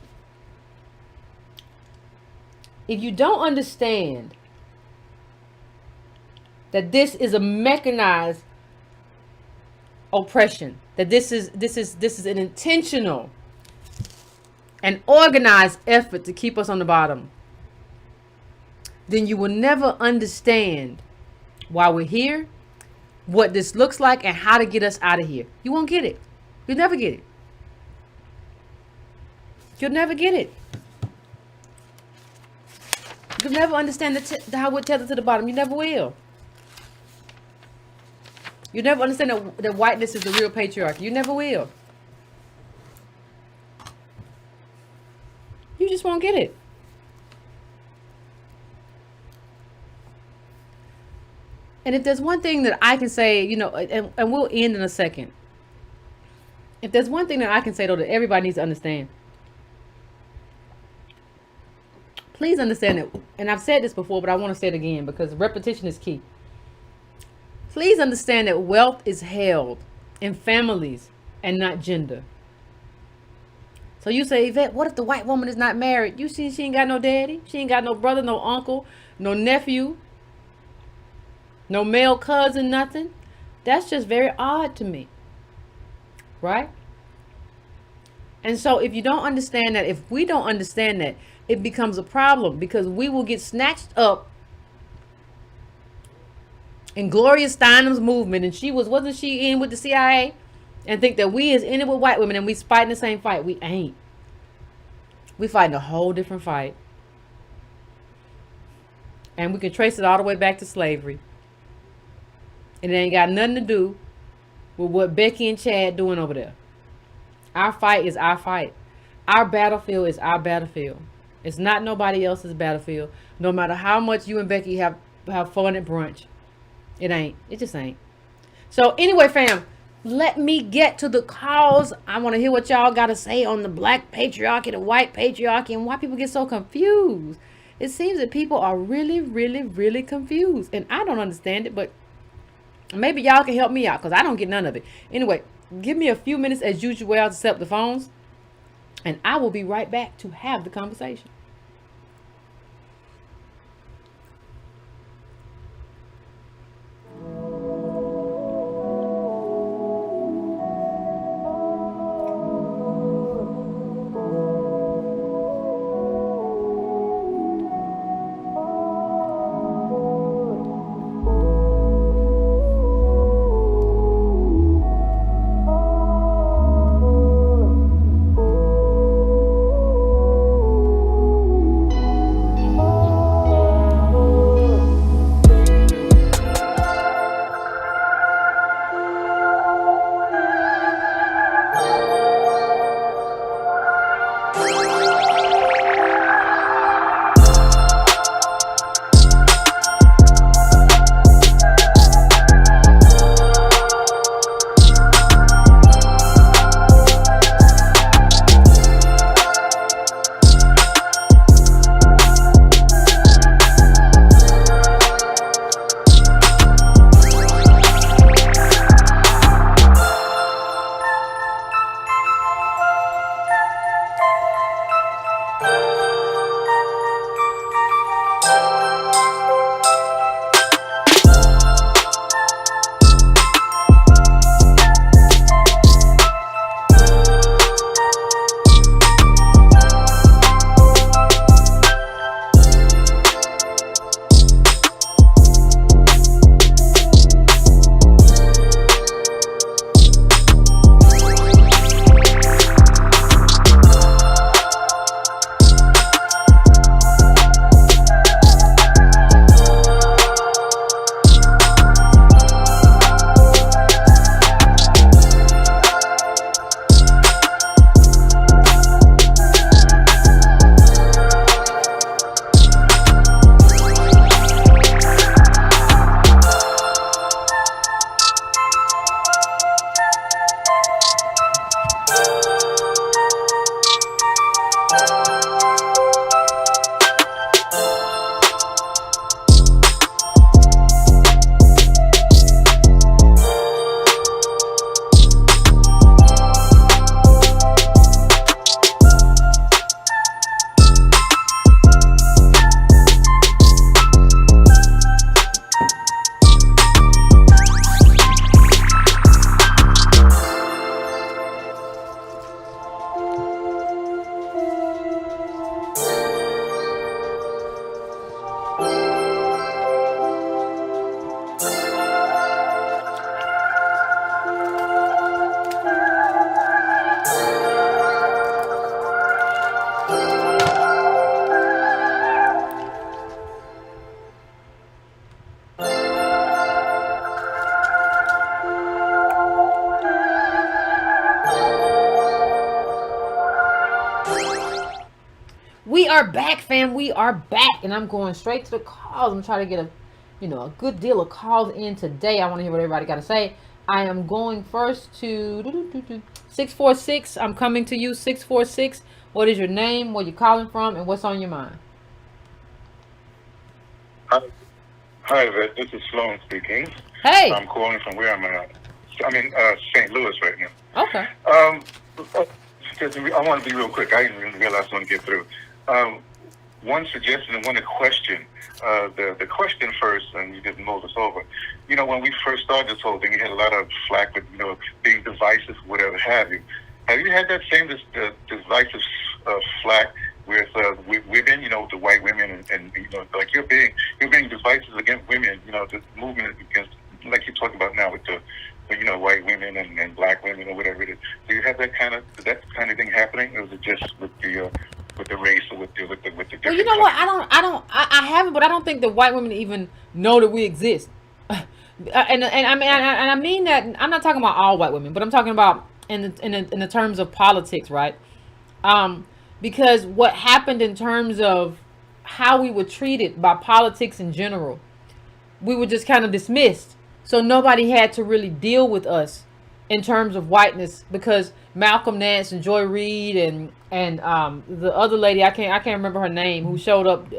If you don't understand that this is a mechanized oppression, that this is an intentional and organized effort to keep us on the bottom, then you will never understand why we're here, what this looks like, and how to get us out of here. You won't get it. You'll never get it. You'll never get it. You'll never understand how we're tethered to the bottom. You never will. You never understand that whiteness is the real patriarchy. You never will. You just won't get it. And if there's one thing that I can say, you know, and we'll end in a second. If there's one thing that I can say, though, that everybody needs to understand, please understand it. And I've said this before, but I want to say it again because repetition is key. Please understand that wealth is held in families and not gender. So you say, Yvette, what if the white woman is not married? You see, she ain't got no daddy. She ain't got no brother, no uncle, no nephew, no male cousin, nothing. That's just very odd to me. Right? And so if you don't understand that, if we don't understand that, it becomes a problem because we will get snatched up in Gloria Steinem's movement, and wasn't she in with the CIA, and think that we is in it with white women and we fighting the same fight. We ain't. We fighting a whole different fight. And we can trace it all the way back to slavery. And it ain't got nothing to do with what Becky and Chad doing over there. Our fight is our fight. Our battlefield is our battlefield. It's not nobody else's battlefield. No matter how much you and Becky have fun at brunch. It ain't. It just ain't. So anyway, fam, let me get to the cause. I want to hear what y'all got to say on the black patriarchy, the white patriarchy, and why people get so confused. It seems that people are really, really, really confused. And I don't understand it, but maybe y'all can help me out because I don't get none of it. Anyway, give me a few minutes as usual to set up the phones. And I will be right back to have the conversation. are back, fam. We are back, and I'm going straight to the calls. I'm trying to get a good deal of calls in today. I want to hear what everybody got to say. I am going first to 646. I'm coming to you, 646. What is your name? Where you calling from? And what's on your mind?
Hi, Yvette. This is Sloan speaking.
Hey.
I'm calling from where I'm at. I'm in St. Louis right now.
Okay.
I want to be real quick. I didn't really realize I want to get through. One suggestion and one question. The question first, and you didn't mull this over. When we first started this whole thing, you had a lot of flack with, being divisive, whatever have you. Have you had that same divisive flack with women, the white women, and like you're being divisive against women, the movement against, like you talk about now with the white women and black women or whatever it is. Do you have that kind of thing happening, or is it just with the race or with the different?
Well, you know what? I haven't, but I don't think the white women even know that we exist. And I mean that I'm not talking about all white women, but I'm talking about in the terms of politics, right? Because what happened in terms of how we were treated by politics in general, we were just kind of dismissed. So nobody had to really deal with us in terms of whiteness, because Malcolm Nance and Joy Reid and the other lady, I can't remember her name, who showed up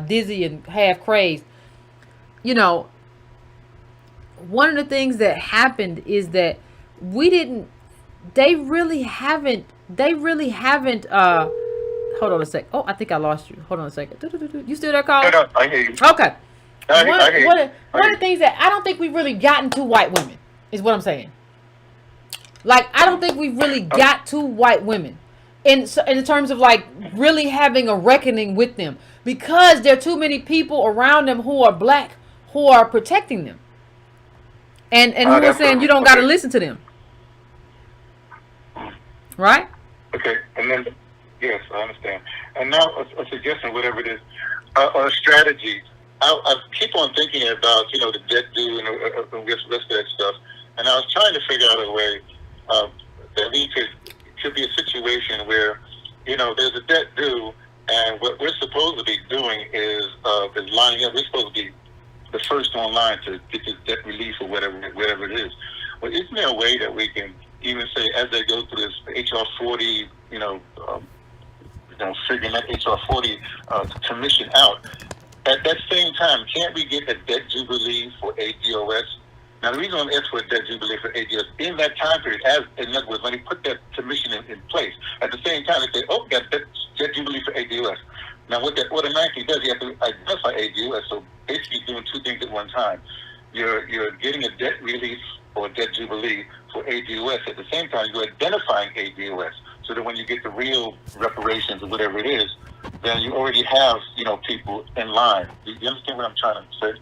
dizzy and half crazed. One of the things that happened is that they really haven't hold on a sec. Oh, I think I lost you. Hold on a second. You still there, Carl?
No, I hear you.
Okay. One of the
hear
things that I don't think we've really gotten to white women is what I'm saying. Like, I don't think we've really got to white women in terms of like really having a reckoning with them, because there are too many people around them who are black who are protecting them, and who are saying you don't got to listen to them, right?
Okay, and then yes, I understand. And now a suggestion, whatever it is, or a strategy. I keep on thinking about the debt due and the rest of that stuff, and I was trying to figure out a way that we could be a situation where there's a debt due, and what we're supposed to be doing is lining up. We're supposed to be the first online to get this debt relief or whatever it is. But isn't there a way that we can even say, as they go through this HR 40, figuring that HR 40 commission out, at that same time, can't we get a debt jubilee for ABOS? Now, the reason I'm asking for a debt jubilee for ABOS, in that time period, in other words, when they put that commission in place, at the same time, they say, oh, got debt jubilee for ABOS. Now, what that automatically does, you have to identify ABOS. So basically doing two things at one time. You're getting a debt relief or a debt jubilee for ABOS. At the same time, you're identifying ABOS. So that when you get the real reparations or whatever it is, then you already have, people in line. Do you understand what I'm trying to say?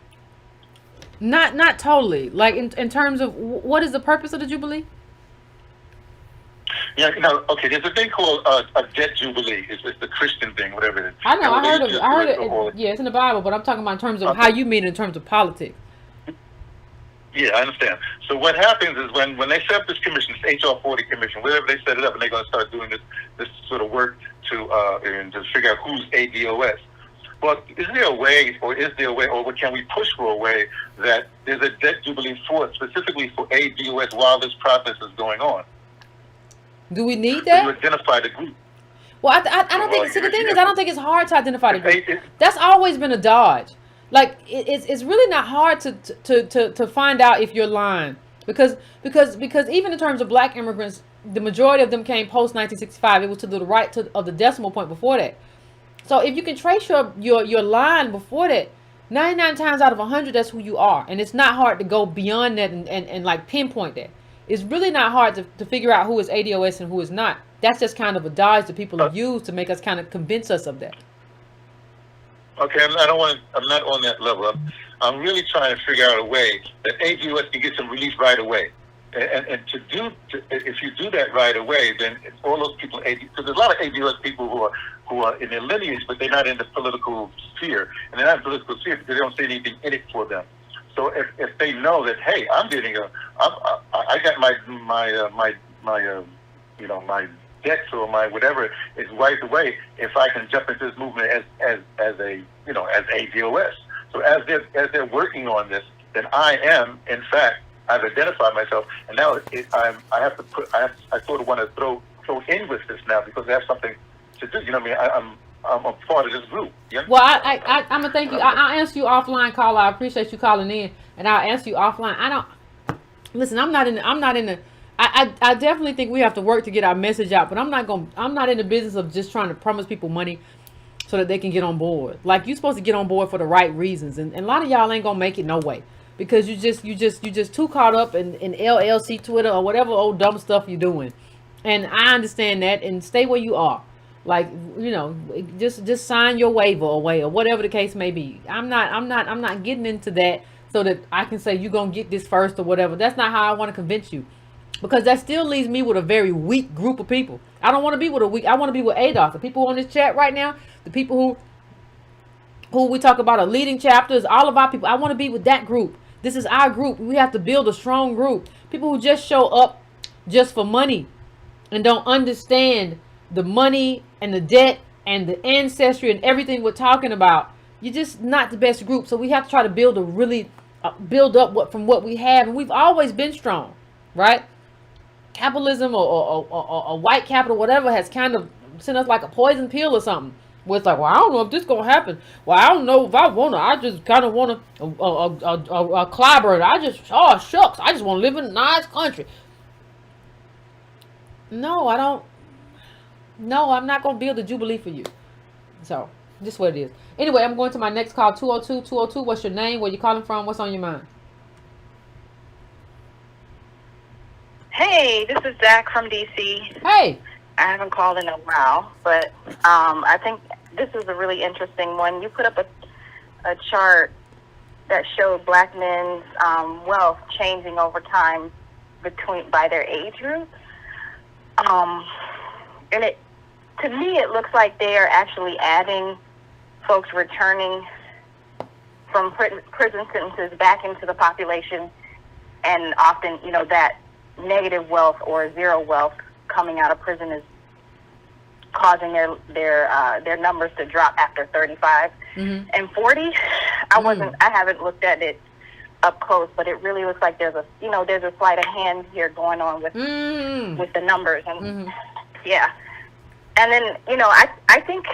Not totally. Like in terms of what is the purpose of the jubilee?
Yeah, okay. There's a thing called a debt jubilee. It's the Christian thing, whatever it is.
I know. I heard it. Yeah, it's in the Bible, but I'm talking about in terms of how you mean it in terms of politics.
Yeah, I understand. So what happens is when they set up this commission, this HR 40 commission, whatever they set it up, and they're going to start doing this sort of work to figure out who's ABOS. Well, is there a way, or can we push for a way that there's a debt jubilee specifically for ABOS while this process is going on?
Do we need that?
So you identify the group.
Well, I don't think. See, the thing is, I don't think it's hard to identify the group. That's always been a dodge. Like it's really not hard to find out if you're lying, because even in terms of black immigrants, the majority of them came post 1965. It was to the right of the decimal point before that. So if you can trace your line before that, 99 times out of 100, that's who you are, and it's not hard to go beyond that and like pinpoint that. It's really not hard to figure out who is ADOS and who is not. That's just kind of a dodge that people have used to make us kind of convince us of that.
Okay, I'm not on that level. I'm really trying to figure out a way that ABOS can get some relief right away. And if you do that right away, then all those people, because there's a lot of ABOS people who are in their lineage, but they're not in the political sphere, and they're not in the political sphere because they don't see anything in it for them. So if they know that, hey, I got my debts or my whatever is wiped away if I can jump into this movement as a as ADOS. So as they're working on this, then I am in fact I've identified myself, and now I sort of want to throw in with this now because I have something to do. You know what I mean? I'm a part of this group. Yeah.
Well, I'm gonna thank you. I'll answer you offline, caller. I appreciate you calling in, and I'll answer you offline. I don't listen. I'm not in the. I definitely think we have to work to get our message out, but I'm not in the business of just trying to promise people money so that they can get on board. Like, you're supposed to get on board for the right reasons, and a lot of y'all ain't gonna make it no way because you just too caught up in LLC Twitter or whatever old dumb stuff you're doing. And I understand that, and stay where you are. Like, just sign your waiver away or whatever the case may be. I'm not getting into that so that I can say you're gonna get this first or whatever. That's not how I want to convince you, because that still leaves me with a very weak group of people. I don't want to be with a weak. I want to be with ADOS. The people on this chat right now, the people who we talk about are leading chapters, all of our people. I want to be with that group. This is our group. We have to build a strong group. People who just show up just for money and don't understand the money and the debt and the ancestry and everything we're talking about. You're just not the best group. So we have to try to build build up from what we have, and we've always been strong, right? Capitalism or white capital, whatever, has kind of sent us like a poison pill or something. Where it's like, well, I don't know if this gonna happen. Well, I don't know if I wanna. I just kind of wanna a clobber. Shucks. I just want to live in a nice country. No, I don't. No, I'm not gonna build a jubilee for you. So, this is what it is. Anyway, I'm going to my next call. 202. What's your name? Where you calling from? What's on your mind?
Hey, this is Zach from DC.
Hey.
I haven't called in a while, but I think this is a really interesting one. You put up a chart that showed black men's wealth changing over time by their age group. And to me, it looks like they are actually adding folks returning from prison sentences back into the population, and often, that negative wealth or zero wealth coming out of prison is causing their numbers to drop after 35 and 40. I haven't looked at it up close, but it really looks like there's a sleight of hand here going on with the numbers, and yeah. And then I think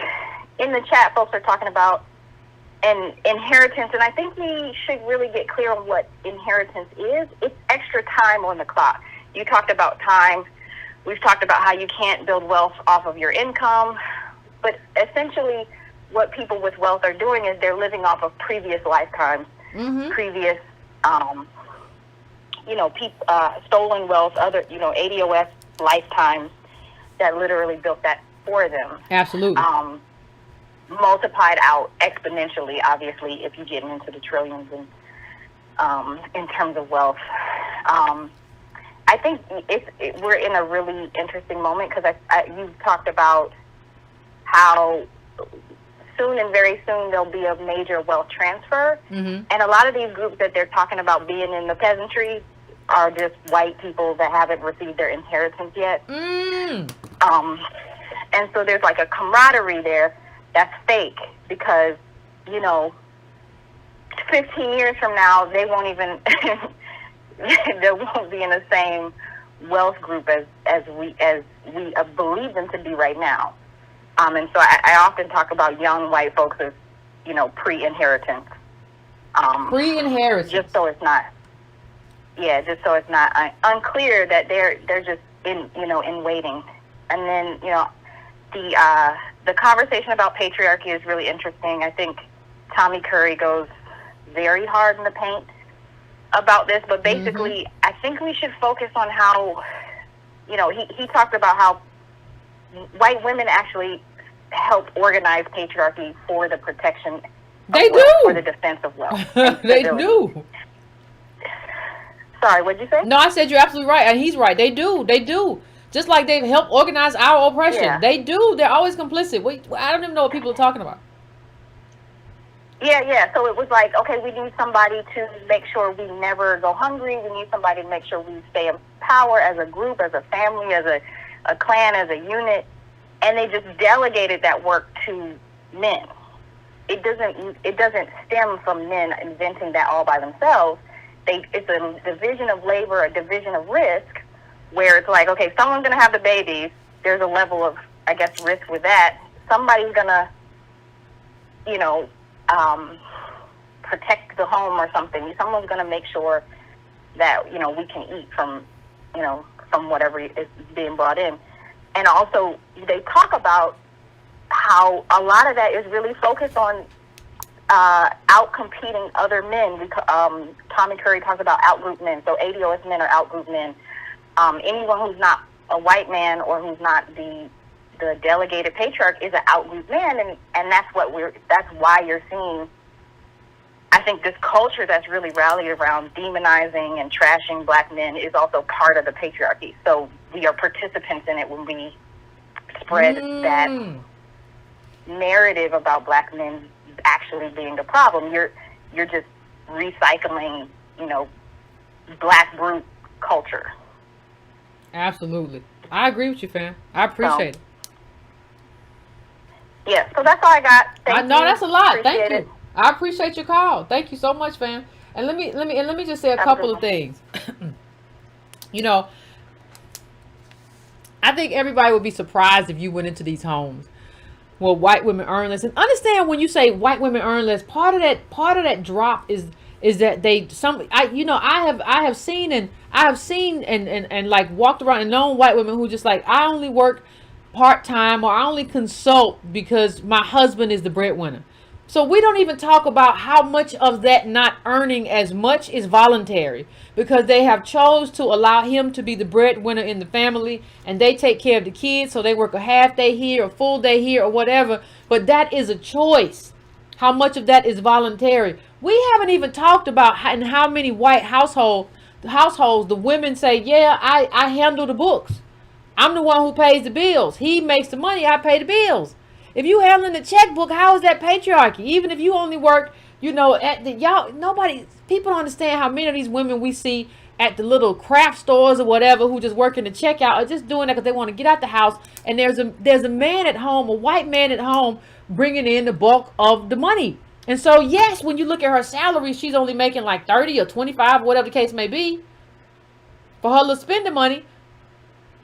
in the chat folks are talking about an inheritance, and I think we should really get clear on what inheritance is. It's extra time on the clock. You talked about time. We've talked about how you can't build wealth off of your income, but essentially what people with wealth are doing is they're living off of previous lifetimes, previous, stolen wealth, other, ADOS lifetimes that literally built that for them.
Absolutely.
Multiplied out exponentially, obviously, if you get into the trillions in terms of wealth. I think we're in a really interesting moment because you talked about how soon and very soon there'll be a major wealth transfer. And a lot of these groups that they're talking about being in the peasantry are just white people that haven't received their inheritance yet. And so there's like a camaraderie there that's fake because, 15 years from now, they won't even... they won't be in the same wealth group as we believe them to be right now. And so I often talk about young white folks as, pre-inheritance.
Pre-inheritance.
Just so it's not unclear that they're just in waiting. And then, the conversation about patriarchy is really interesting. I think Tommy Curry goes very hard in the paint about this, but basically I think we should focus on how, he talked about how white women actually help organize patriarchy for the protection of wealth, for the defense of wealth.
They do.
Sorry, what'd you say?
No, I said you're absolutely right, and he's right. They do. Just like they've helped organize our oppression. Yeah. They do. They're always complicit. I don't even know what people are talking about.
Yeah. So it was like, okay, we need somebody to make sure we never go hungry. We need somebody to make sure we stay in power as a group, as a family, as a a clan as a unit, and they just delegated that work to men. It doesn't stem from men inventing that all by themselves. It's a division of labor, a division of risk, where it's like, okay, someone's going to have the babies. There's a level of, I guess, risk with that. Somebody's going to, protect the home or something. Someone's going to make sure that, we can eat from whatever is being brought in. And also, they talk about how a lot of that is really focused on out-competing other men. Tommy Curry talks about out-group men. So ADOS men are out-group men. Anyone who's not a white man or who's not the delegated patriarch is an out-group man, and that's why you're seeing, I think, this culture that's really rallied around demonizing and trashing black men is also part of the patriarchy. So we are participants in it when we spread that narrative about black men actually being the problem. You're just recycling, black brute culture.
Absolutely. I agree with you, fam. I appreciate it.
Yeah, so that's all I got. Thank you.
No, that's a lot.
Appreciate
Thank you. I appreciate your call. Thank you so much, fam. And let me just say a couple of things. I think everybody would be surprised if you went into these homes. Well, white women earn less. And understand, when you say white women earn less, part of that drop is that I have seen and like walked around and known white women who just like, I only work part-time, or I only consult because my husband is the breadwinner. So we don't even talk about how much of that not earning as much is voluntary, because they have chose to allow him to be the breadwinner in the family, and they take care of the kids, so they work a half day here, a full day here, or whatever. But that is a choice. How much of that is voluntary? We haven't even talked about in how many white households the women say, yeah, I handle the books. I'm the one who pays the bills. He makes the money, I pay the bills. If you handling the checkbook, how is that patriarchy? Even if you only work, people don't understand how many of these women we see at the little craft stores or whatever who just work in the checkout or just doing that because they want to get out the house. And there's a man at home, a white man at home, bringing in the bulk of the money. And so, yes, when you look at her salary, she's only making like 30 or 25, whatever the case may be, for her little spending money.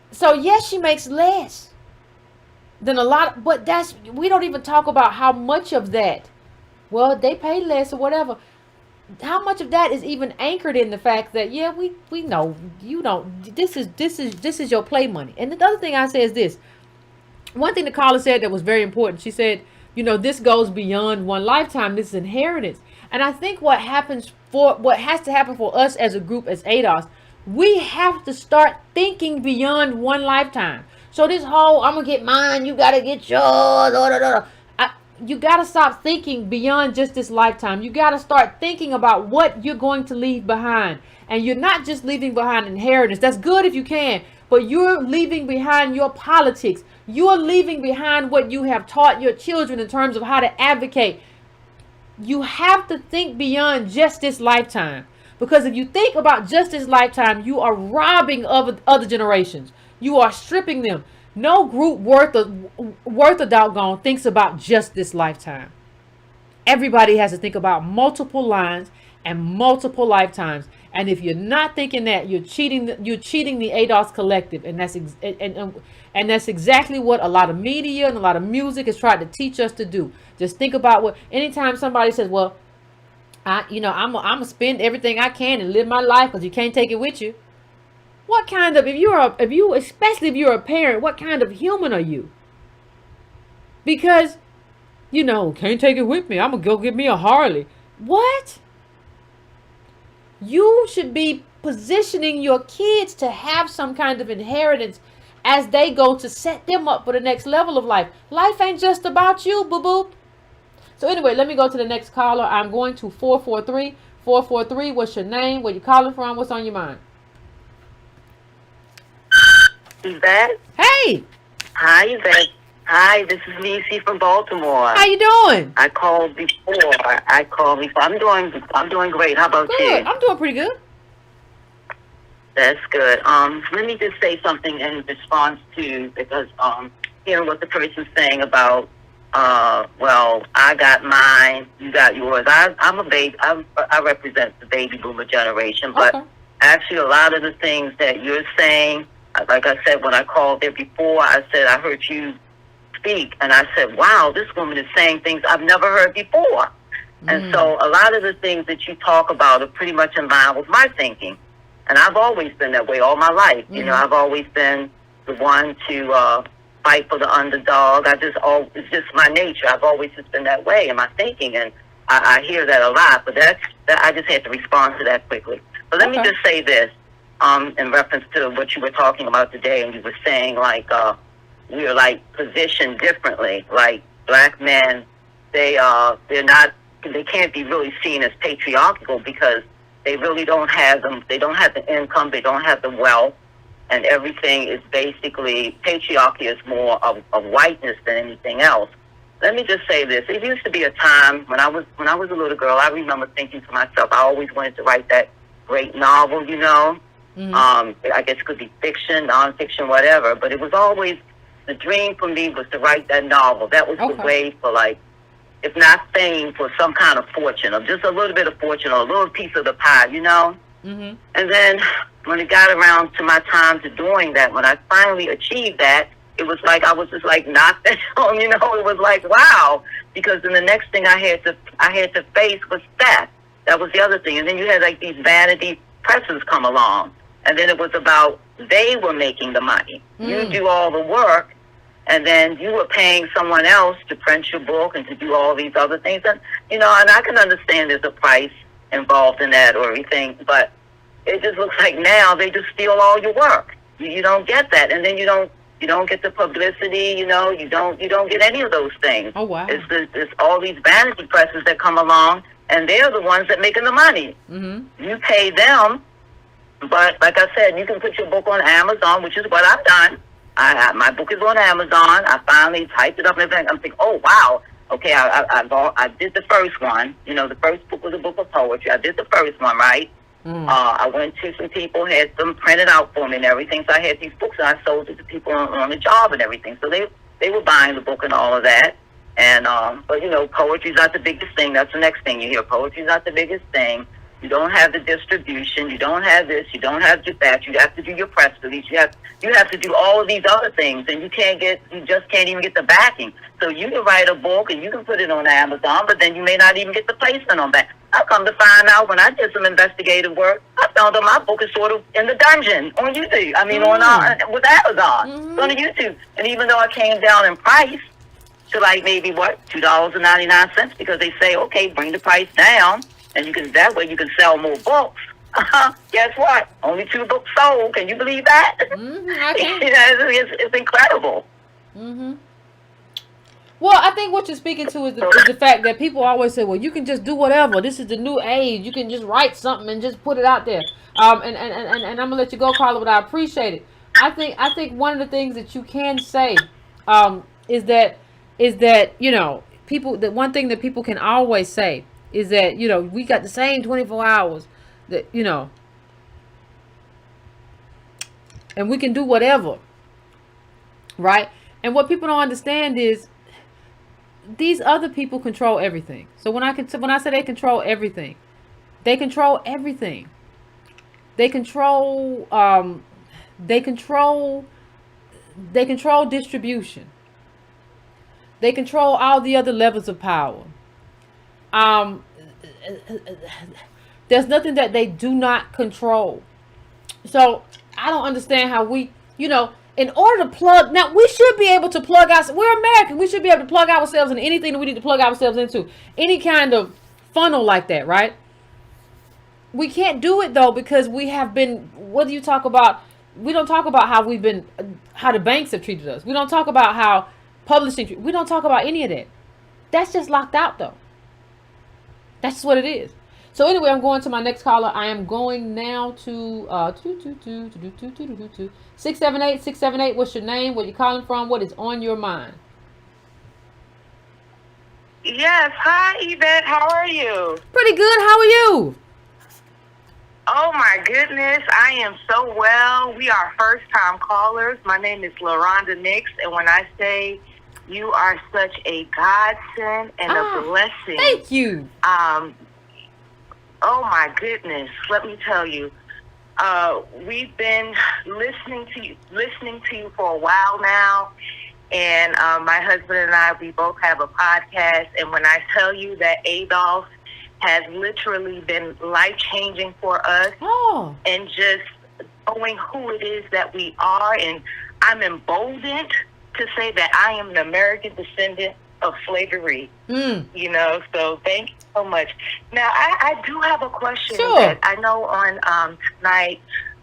So, yes, she makes less than a lot, but we don't even talk about how much of that, well, they pay less or whatever. How much of that is even anchored in the fact that, yeah, we know you don't, this is your play money. And the other thing I say is this. One thing the caller said that was very important. She said, this goes beyond one lifetime. This is inheritance. And I think what has to happen for us as a group, as ADOS, we have to start thinking beyond one lifetime. So this whole, I'm going to get mine, you got to get yours, you got to stop thinking beyond just this lifetime. You got to start thinking about what you're going to leave behind. And you're not just leaving behind inheritance. That's good if you can. But you're leaving behind your politics. You're leaving behind what you have taught your children in terms of how to advocate. You have to think beyond just this lifetime. Because if you think about just this lifetime, you are robbing of other generations. You are stripping them. No group worth a doggone thinks about just this lifetime. Everybody has to think about multiple lines and multiple lifetimes. And if you're not thinking that, you're cheating the ADOS collective. And that's exactly what a lot of media and a lot of music has tried to teach us to do. Just think about anytime somebody says, well, I'm gonna spend everything I can and live my life because you can't take it with you. What kind of, especially if you're a parent, what kind of human are you? Because, can't take it with me. I'm gonna go get me a Harley. What? You should be positioning your kids to have some kind of inheritance as they go to set them up for the next level of life. Life ain't just about you, boo-boo. So anyway, let me go to the next caller. I'm going to 443. 443, what's your name? Where you calling from? What's on your mind?
Yvette?
Hey!
Hi, Yvette. Hi, this is Nisi from Baltimore.
How you doing?
I called before. I'm doing great. How about
Good.
you?
I'm doing pretty good.
That's good. Let me just say something in response to, because hearing what the person's saying about, well, I got mine, you got yours. I'm a baby. I represent the baby boomer generation, but
Okay.
actually a lot of the things that you're saying, like I said when I called there before, I said I heard you speak, and I said, wow, this woman is saying things I've never heard before. And so a lot of the things that you talk about are pretty much in line with my thinking. And I've always been that way all my life. You know, I've always been the one to fight for the underdog. It's just my nature. I've always just been that way in my thinking. And I hear that a lot, but I just had to respond to that quickly. But let me just say this, in reference to what you were talking about today, and you were saying, like, we are, like, positioned differently. Like, black men, they're not, they can't be really seen as patriarchal because they really don't have them. They don't have the income. They don't have the wealth, and everything is basically, patriarchy is more of whiteness than anything else. Let me just say this: it used to be a time when I was a little girl. I remember thinking to myself, I always wanted to write that great novel. You know, I guess it could be fiction, nonfiction, whatever. But it was always the dream for me was to write that novel. That was the way for, like, if not fame, for some kind of fortune, or just a little bit of fortune, or a little piece of the pie, you know? And then when it got around to my time to doing that, when I finally achieved that, it was like I was just like knocked down, you know? It was like, wow, because then the next thing I had to face was that. That was the other thing. And then you had, like, these vanity presses come along, and then it was about they were making the money. You do all the work, and then you were paying someone else to print your book and to do all these other things. And, you know, and I can understand there's a price involved in that or everything, but it just looks like now they just steal all your work. You don't get that. And then you don't get the publicity, you know, you don't get any of those things.
Oh, wow.
It's all these vanity presses that come along, and they're the ones that making the money. You pay them, but like I said, you can put your book on Amazon, which is what I've done. My book is on Amazon. I finally typed it up and everything. I'm thinking, oh, wow. Okay, I did the first one. You know, the first book was a book of poetry. I did the first one, right? I went to some people, had them printed out for me and everything. So I had these books, and I sold it to people on the job and everything. So they were buying the book and all of that. And but, you know, poetry's not the biggest thing. That's the next thing you hear. Poetry's not the biggest thing. You don't have the distribution. You don't have this. You don't have that. You have to do your press release. You have to do all of these other things, and you just can't even get the backing. So you can write a book and you can put it on Amazon, but then you may not even get the placement on that. I've come to find out when I did some investigative work, I found out my book is sort of in the dungeon on YouTube. I mean, with Amazon, on YouTube. And even though I came down in price to, like, maybe $2.99, because they say, okay, bring the price down. And that way you can sell more books. Guess what? Only 2 books sold. Can you believe that?
I can.
It's incredible.
Well, I think what you're speaking to is the fact that people always say, well, you can just do whatever. This is the new age. You can just write something and just put it out there. And I'm going to let you go, Carla, but I appreciate it. I think one of the things that you can say is that, you know, the one thing that people can always say is that, you know, we got the same 24 hours that, you know, and we can do whatever, right? And what people don't understand is these other people control everything. So when I say they control everything, they control everything. They control distribution. They control all the other levels of power. There's nothing that they do not control. So I don't understand how we, you know, in order to plug, now we should be able to plug us. We're American. We should be able to plug ourselves into anything that we need to plug ourselves into. Any kind of funnel like that, right? We can't do it though, because we have been, what do you talk about? We don't talk about how how the banks have treated us. We don't talk about how publishing, we don't talk about any of that. That's just locked out though. That's just what it is. So anyway, I'm going to my next caller. I am going now to 678. What's your name? Where you calling from? What is on your mind?
Yes. Hi, Yvette. How are you?
Pretty good. How are you?
Oh my goodness, I am so well. We are first time callers. My name is LaRonda Nix, and when I say you are such a godsend and a blessing.
Thank you.
Oh my goodness, let me tell you. We've been listening to you for a while now. And my husband and I, we both have a podcast. And when I tell you that ADOS has literally been life-changing for us, and just knowing who it is that we are. And I'm emboldened to say that I am an American descendant of slavery. You know, so thank you so much. Now, I do have a question.
Sure.
That I know on tonight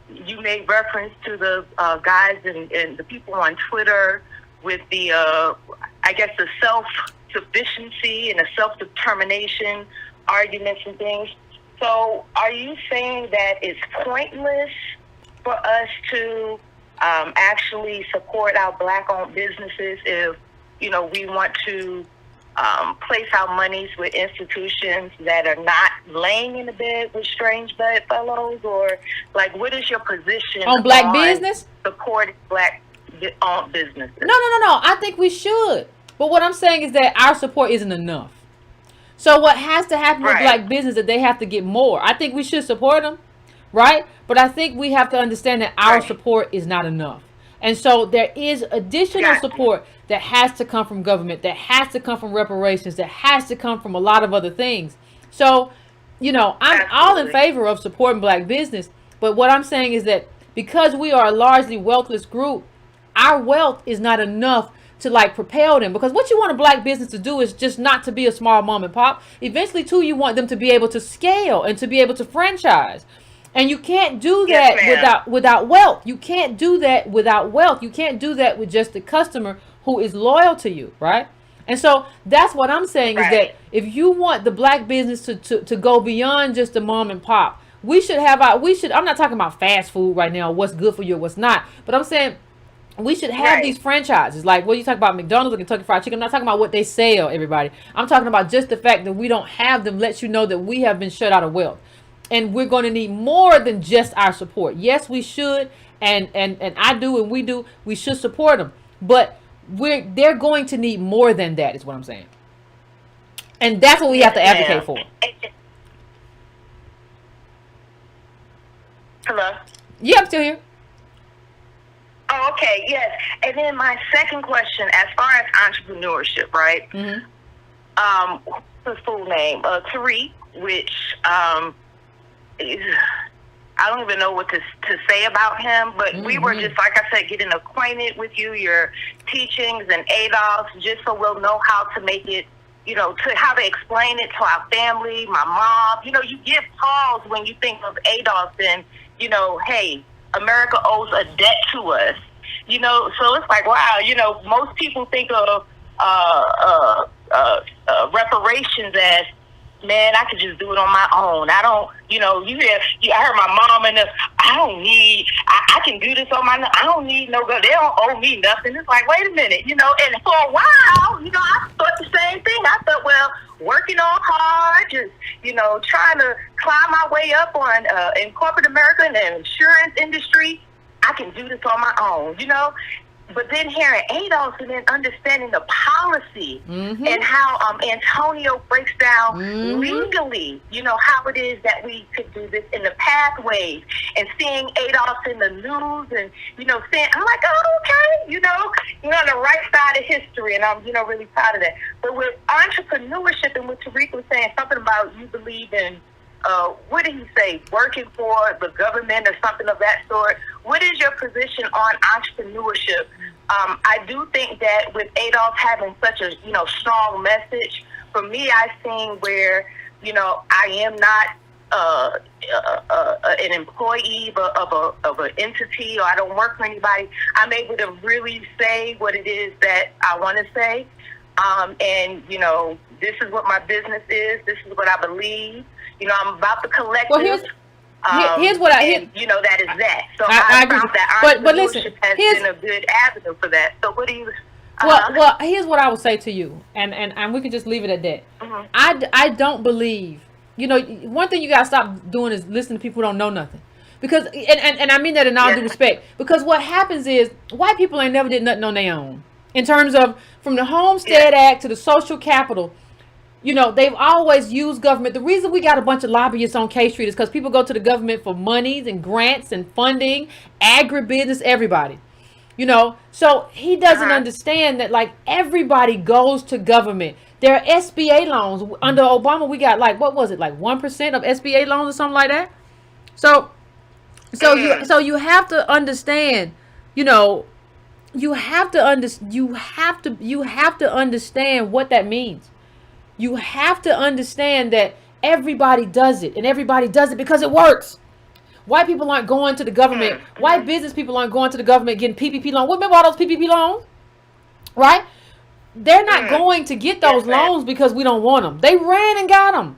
you made reference to the guys and the people on Twitter with the, I guess, the self-sufficiency and the self-determination arguments and things. So are you saying that it's pointless for us to actually support our Black-owned businesses if, you know, we want to place our monies with institutions that are not laying in the bed with strange bedfellows? Or, like, what is your position
on Black business?
Supporting Black-owned businesses?
No. I think we should. But what I'm saying is that our support isn't enough. So what has to happen with Black business is that they have to get more. I think we should support them, right? But I think we have to understand that our support is not enough. And so there is additional support that has to come from government, that has to come from reparations, that has to come from a lot of other things. So, you know, I'm all in favor of supporting Black business. But what I'm saying is that because we are a largely wealthless group, our wealth is not enough to like propel them. Because what you want a Black business to do is just not to be a small mom and pop. Eventually, too, you want them to be able to scale and to be able to franchise. And you can't do that without wealth. You can't do that without wealth. You can't do that with just the customer who is loyal to you, right? And so that's what I'm saying is that if you want the Black business to go beyond just the mom and pop, we should have I'm not talking about fast food right now, what's good for you, what's not, but I'm saying we should have these franchises. Like, what you talk about McDonald's or Kentucky Fried Chicken, I'm not talking about what they sell, everybody. I'm talking about just the fact that we don't have them lets you know that we have been shut out of wealth. And we're going to need more than just our support. Yes, we should, and I do, and we do. We should support them, but they're going to need more than that. Is what I'm saying, and that's what we have to advocate for.
Hello.
Yeah, I'm still here.
Oh, okay, yes. And then my second question, as far as entrepreneurship, right? What's his full name? Tariq, which I don't even know what to say about him, but we were just, like I said, getting acquainted with you, your teachings and ADOS, just so we'll know how to make it, you know, to how to explain it to our family, my mom. You know, you give pause when you think of ADOS and, you know, hey, America owes a debt to us. You know, so it's like, wow, you know, most people think of reparations as, man, I could just do it on my own. I don't, you know, I heard my mom and I can do this on my own. I don't need no, they don't owe me nothing. It's like, wait a minute, you know, and for a while, you know, I thought the same thing. I thought, well, working on hard, just, you know, trying to climb my way up on in corporate America and the insurance industry, I can do this on my own, you know. But then hearing ADOS and then understanding the policy and how Antonio breaks down legally, you know, how it is that we could do this in the pathways, and seeing ADOS in the news and, you know, saying, I'm like, oh, okay, you know, you're on the right side of history, and I'm, you know, really proud of that. But with entrepreneurship and what Tariq was saying, something about you believe in, what did he say, working for the government or something of that sort? What is your position on entrepreneurship? I do think that with ADOS having such a, you know, strong message, for me, I've seen where, you know, I am not an employee of an entity, or I don't work for anybody. I'm able to really say what it is that I want to say. And, you know, this is what my business is. This is what I believe. You know, I'm about the collective.
Well, here's what
you know, that is that. So
I
I
agree.
found that
But listen,
has been a good avenue for that. So what do you?
Well, here's what I would say to you, and we can just leave it at that. I don't believe you know, one thing you gotta stop doing is listening to people who don't know nothing. Because and I mean that in all due
Yes.
respect. Because what happens is white people ain't never did nothing on their own. In terms of from the Homestead Act to the social capital, you know, they've always used government. The reason we got a bunch of lobbyists on K Street is because people go to the government for monies and grants and funding, agribusiness, everybody. You know, so he doesn't understand that like everybody goes to government. There are SBA loans. Under Obama, we got like, what was it, like 1% of SBA loans or something like that? So you have to understand, you know, you have to understand what that means. You have to understand that everybody does it, and everybody does it because it works. White people aren't going to the government. White business people aren't going to the government getting PPP loans. Remember all those PPP loans, right? They're not going to get those loans because we don't want them. They ran and got them,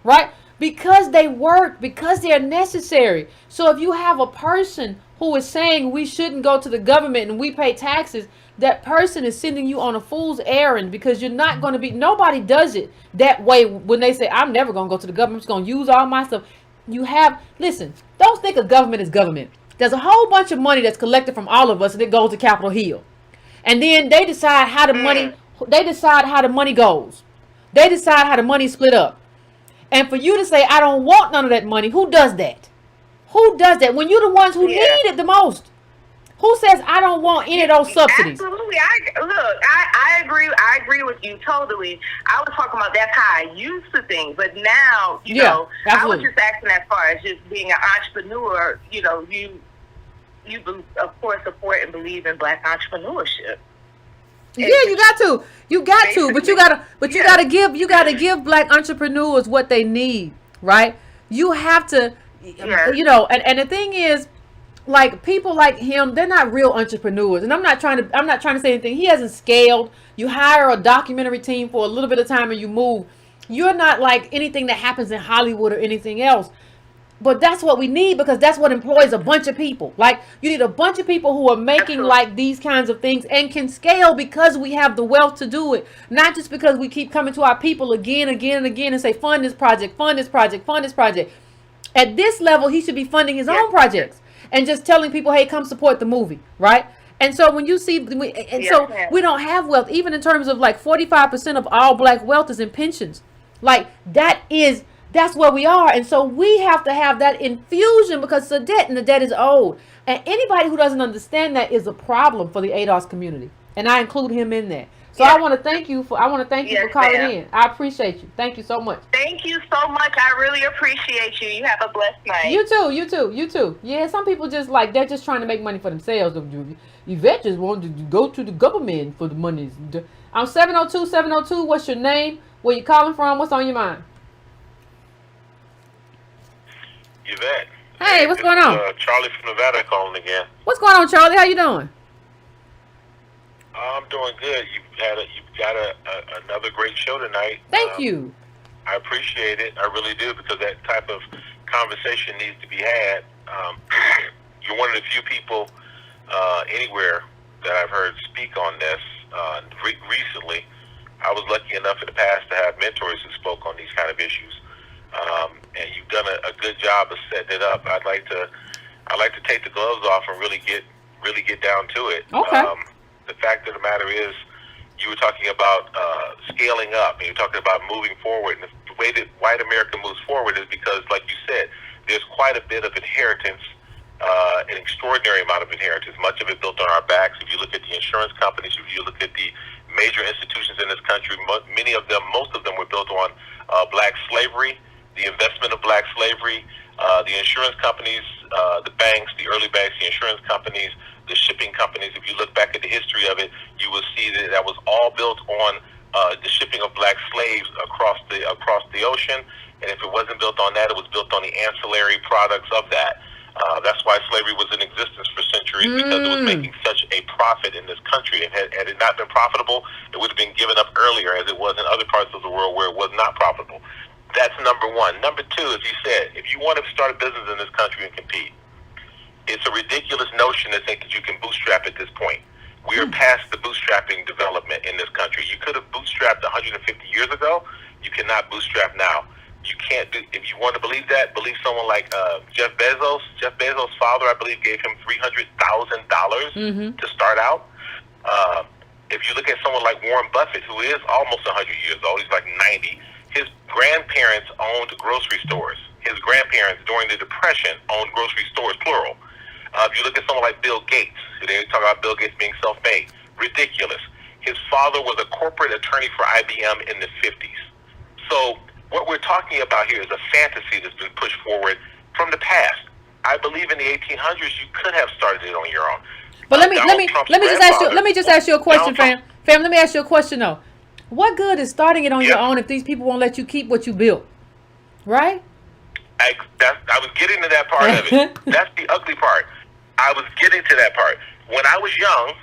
right? Because they work, because they're necessary. So if you have a person who is saying we shouldn't go to the government and we pay taxes, that person is sending you on a fool's errand, because you're not going to be, nobody does it that way when they say, I'm never going to go to the government, I'm just going to use all my stuff. You have, listen, don't think of government as government. There's a whole bunch of money that's collected from all of us and it goes to Capitol Hill. And then they decide how the money, goes. They decide how the money is split up. And for you to say, I don't want none of that money, who does that? Who does that? When you're the ones who need it the most. Who says, I don't want any of those subsidies?
Absolutely. I agree. I agree with you totally. I was talking about that's how I used to think. But now, you know,
absolutely.
I was just asking as far as just being an entrepreneur, you know, you of course support and believe in Black entrepreneurship.
Yeah, you got to, but you gotta give Black entrepreneurs what they need, right? You have to, you know, and the thing is, like people like him, they're not real entrepreneurs. And I'm not trying to say anything. He hasn't scaled. You hire a documentary team for a little bit of time and you move. You're not like anything that happens in Hollywood or anything else. But that's what we need, because that's what employs a bunch of people. Like, you need a bunch of people who are making like these kinds of things and can scale because we have the wealth to do it. Not just because we keep coming to our people again and say, fund this project, fund this project, fund this project. At this level, he should be funding his own projects and just telling people, hey, come support the movie, right? And so when you see, we don't have wealth, even in terms of like 45% of all Black wealth is in pensions. Like that's where we are. And so we have to have that infusion because it's a debt, and the debt is old. And anybody who doesn't understand that is a problem for the ADOS community. And I include him in that. So I want to thank you for calling in. I appreciate you. Thank you so much.
Thank you so much. I really appreciate you. You have a blessed night.
You too. Yeah, some people just like, they're just trying to make money for themselves. Yvette just wanted to go to the government for the money. I'm 702. What's your name? Where you calling from? What's on your mind?
Yvette.
Hey, what's going on?
Charlie from Nevada calling again.
What's going on, Charlie? How you doing?
I'm doing good. You've got another great show tonight.
Thank you.
I appreciate it. I really do, because that type of conversation needs to be had. You're one of the few people anywhere that I've heard speak on this recently. I was lucky enough in the past to have mentors who spoke on these kind of issues. And you've done a good job of setting it up. I'd like to take the gloves off and really get down to it.
Okay.
The fact of the matter is, you were talking about scaling up, and you're talking about moving forward. And the way that white America moves forward is because, like you said, there's quite a bit of inheritance, an extraordinary amount of inheritance, much of it built on our backs. If you look at the insurance companies, if you look at the major institutions in this country, most of them were built on Black slavery, the investment of Black slavery, the insurance companies, the banks, the early banks, the insurance companies, the shipping companies. If you look back at the history of it, you will see that was all built on the shipping of Black slaves across the ocean. And if it wasn't built on that, it was built on the ancillary products of that. That's why slavery was in existence for centuries, because it was making such a profit in this country. And had it not been profitable, it would have been given up earlier, as it was in other parts of the world where it was not profitable. That's number one. Number two, as you said, if you want to start a business in this country and compete, it's a ridiculous notion to think that you can bootstrap at this point. We are past the bootstrapping development in this country. You could have bootstrapped 150 years ago. You cannot bootstrap now. You can't do. If you want to believe that, believe someone like Jeff Bezos. Jeff Bezos' father, I believe, gave him $300,000 to start out. If you look at someone like Warren Buffett, who is almost 100 years old, he's like 90. His grandparents owned grocery stores. His grandparents during the Depression owned grocery stores, plural. If you look at someone like Bill Gates, they talk about Bill Gates being self-made. Ridiculous. His father was a corporate attorney for IBM in the 50s. So what we're talking about here is a fantasy that's been pushed forward from the past. I believe in the 1800s you could have started it on your own.
But let me just ask you a question, fam. Let me ask you a question though. What good is starting it on your own if these people won't let you keep what you built? Right?
I was getting to that part of it. That's the ugly part. I was getting to that part. When I was young,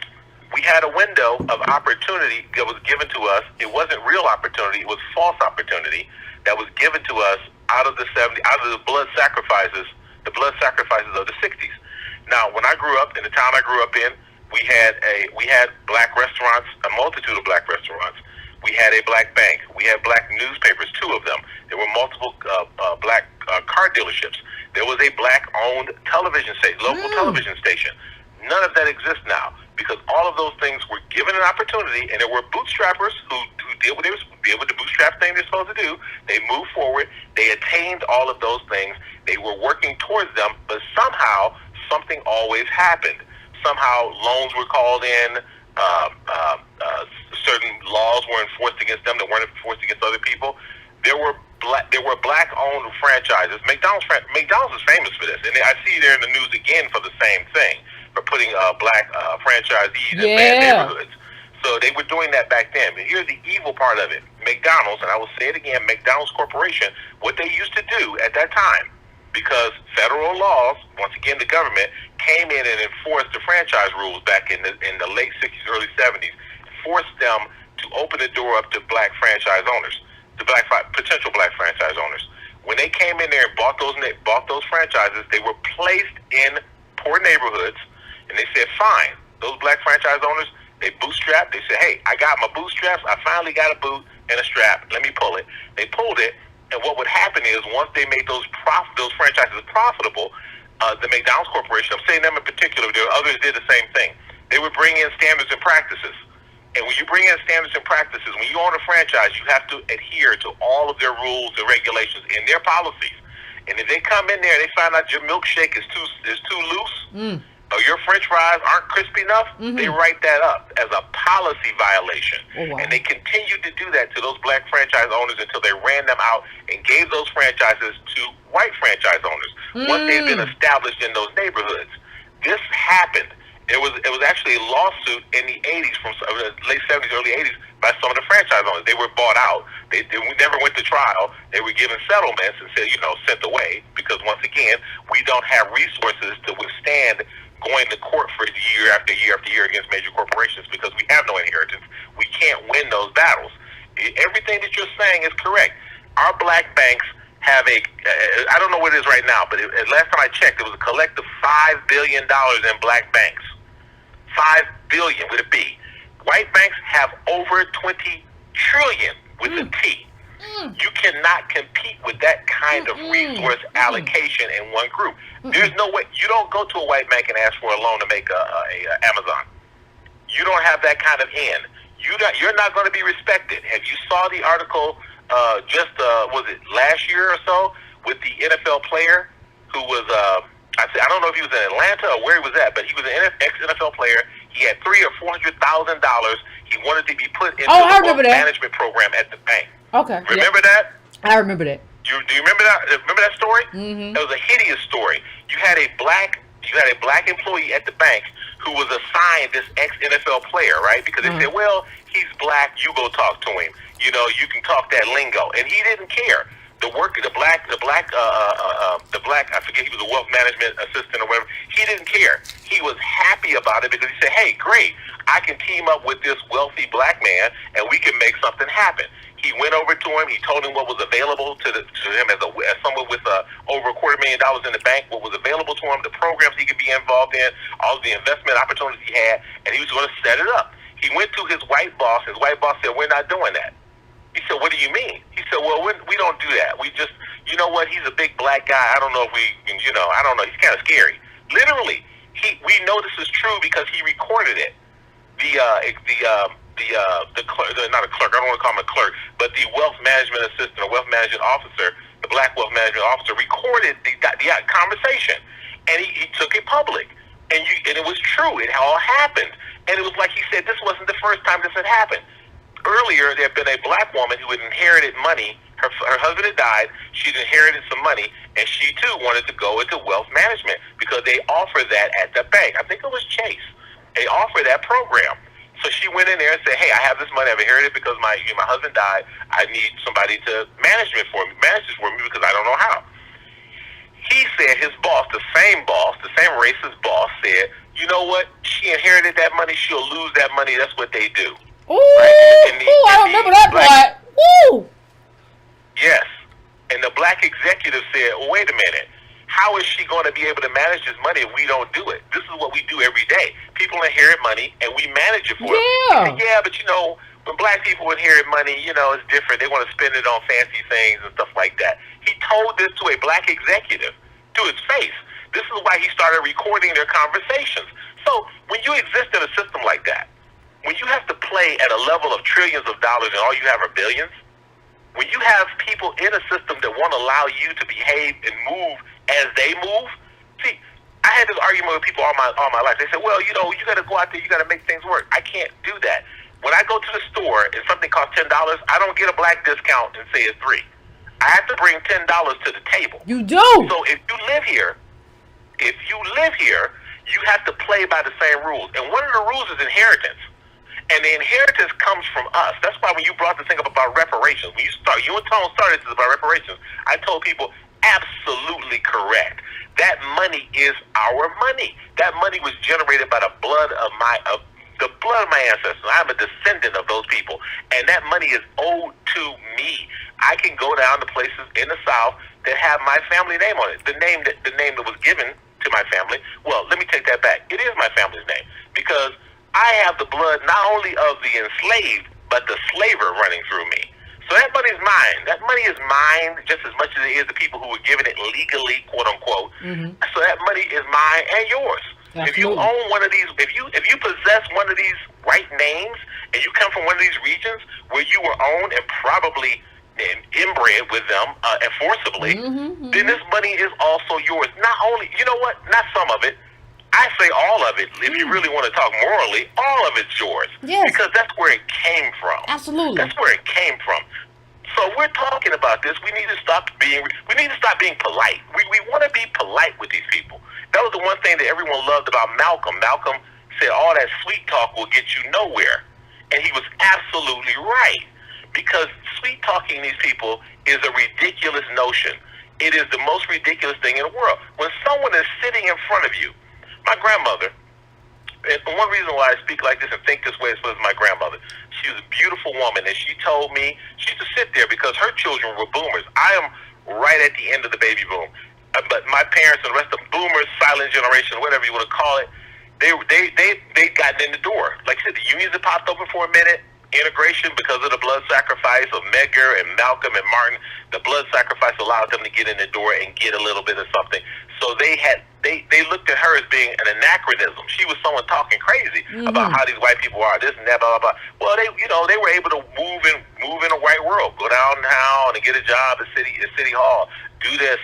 we had a window of opportunity that was given to us. It wasn't real opportunity. It was false opportunity that was given to us out of the blood sacrifices of the 60s. Now, when I grew up, in the town I grew up in, we had black restaurants, a multitude of black restaurants. We had a black bank. We had black newspapers, 2 of them. There were multiple black car dealerships. There was a black-owned television station, local television station. None of that exists now because all of those things were given an opportunity, and there were bootstrappers who did what they were able to bootstrap thing they're supposed to do. They moved forward. They attained all of those things. They were working towards them, but somehow something always happened. Somehow loans were called in. Certain laws were enforced against them that weren't enforced against other people. There were black-owned franchises. McDonald's is famous for this, and I see they're in the news again for the same thing, for putting black franchisees in bad neighborhoods. So they were doing that back then. But here's the evil part of it. McDonald's, and I will say it again, McDonald's Corporation, what they used to do at that time, because federal laws, once again the government, came in and enforced the franchise rules back in the late 60s, early 70s, forced them to open the door up to black franchise owners, to potential black franchise owners. When they came in there and bought those franchises, they were placed in poor neighborhoods, and they said, fine, those black franchise owners, they bootstrapped. They said, hey, I got my bootstraps. I finally got a boot and a strap. Let me pull it. They pulled it, and what would happen is once they made those franchises profitable, the McDonald's Corporation, I'm saying them in particular, there were others did the same thing. They would bring in standards and practices. And when you bring in standards and practices, when you own a franchise, you have to adhere to all of their rules and regulations and their policies. And if they come in there and they find out your milkshake is too loose, or your French fries aren't crispy enough, they write that up as a policy violation. Oh, wow. And they continued to do that to those black franchise owners until they ran them out and gave those franchises to white franchise owners once they had been established in those neighborhoods. This happened. It was actually a lawsuit in the 80s, from the late 70s, early 80s, by some of the franchise owners. They were bought out. They never went to trial. They were given settlements and said, sent away, because once again, we don't have resources to withstand going to court for year after year after year against major corporations because we have no inheritance. We can't win those battles. Everything that you're saying is correct. Our black banks have I don't know what it is right now, but last time I checked, it was a collective $5 billion in black banks. $5 billion with a B. White banks have over 20 trillion with a T. You cannot compete with that kind of resource allocation in one group. There's no way. You don't go to a white bank and ask for a loan to make a Amazon. You don't have that kind of in. You're not going to be respected. Have you saw the article was it last year or so with the NFL player who was I don't know if he was in Atlanta or where he was at, but he was an ex-NFL player. He had $300,000 or $400,000. He wanted to be put into the wealth management program at the bank.
Okay.
Remember that?
I remember that.
Do you remember that? Remember that story? It was a hideous story. You had a black employee at the bank who was assigned this ex-NFL player, right? Because they said, well, he's black, you go talk to him. You can talk that lingo. And he didn't care. The black, I forget, he was a wealth management assistant or whatever. He didn't care. He was happy about it because he said, hey, great, I can team up with this wealthy black man and we can make something happen. He went over to him. He told him what was available to him as someone with over $250,000 in the bank, what was available to him, the programs he could be involved in, all the investment opportunities he had, and he was going to set it up. He went to his white boss. His white boss said, we're not doing that. He said, what do you mean? He said, said, well, we don't do that. We just, you know what? He's a big black guy. I don't know if we, I don't know. He's kind of scary. Literally, we know this is true because he recorded it. The clerk, not a clerk, I don't want to call him a clerk, but the wealth management assistant or wealth management officer, the black wealth management officer, recorded the conversation, and he took it public, and it was true. It all happened, and it was like he said, this wasn't the first time this had happened. Earlier, there had been a black woman who had inherited money. Her husband had died. She'd inherited some money, and she too wanted to go into wealth management because they offer that at the bank. I think it was Chase. They offer that program. So she went in there and said, hey, I have this money. I've inherited it because my husband died. I need somebody to manage this for me because I don't know how. He said his boss, the same racist boss, said, you know what? She inherited that money. She'll lose that money. That's what they do.
Ooh, I don't remember that part. Woo!
Yes. And the black executive said, well, wait a minute. How is she going to be able to manage this money if we don't do it? This is what we do every day. People inherit money, and we manage it for them.
Yeah.
Yeah, but when black people inherit money, it's different. They want to spend it on fancy things and stuff like that. He told this to a black executive to his face. This is why he started recording their conversations. So when you exist in a system like that, when you have to play at a level of trillions of dollars and all you have are billions, when you have people in a system that won't allow you to behave and move as they move, see, I had this argument with people all my life. They said, well, you got to go out there, you got to make things work. I can't do that. When I go to the store and something costs $10, I don't get a black discount and say it's $3. I have to bring $10 to the table.
You do.
So if you live here, you have to play by the same rules. And one of the rules is inheritance. And the inheritance comes from us. That's why when you brought this thing up about reparations, you and Tone started this about reparations, I told people, absolutely correct. That money is our money. That money was generated by the blood of my ancestors. I'm a descendant of those people. And that money is owed to me. I can go down to places in the South that have my family name on it. The name that was given to my family, well, let me take that back. It is my family's name because I have the blood not only of the enslaved, but the slaver running through me. So that money is mine. That money is mine just as much as it is the people who were given it legally, quote unquote. Mm-hmm. So that money is mine and yours. Absolutely. If you own one of these, if you possess one of these right names, and you come from one of these regions where you were owned and probably inbred with them forcibly, then this money is also yours. Not only, not some of it. I say all of it. If you really want to talk morally, all of it's yours.
Yes.
Because that's where it came from.
Absolutely.
That's where it came from. So we're talking about this. We need to stop being polite. We want to be polite with these people. That was the one thing that everyone loved about Malcolm. Malcolm said all that sweet talk will get you nowhere. And he was absolutely right. Because sweet talking these people is a ridiculous notion. It is the most ridiculous thing in the world. When someone is sitting in front of you, my grandmother, and one reason why I speak like this and think this way is because of my grandmother. She was a beautiful woman, and she told me, she used to sit there because her children were boomers. I am right at the end of the baby boom. But my parents and the rest of them, boomers, silent generation, whatever you want to call it, they gotten in the door. Like I said, the unions had popped open for a minute. Integration, because of the blood sacrifice of Medgar and Malcolm and Martin, the blood sacrifice allowed them to get in the door and get a little bit of something. So they looked at her as being an anachronism. She was someone talking crazy about how these white people are, this and that, blah, blah, blah. Well, they were able to move in a white world, go downtown and get a job at City Hall, do this,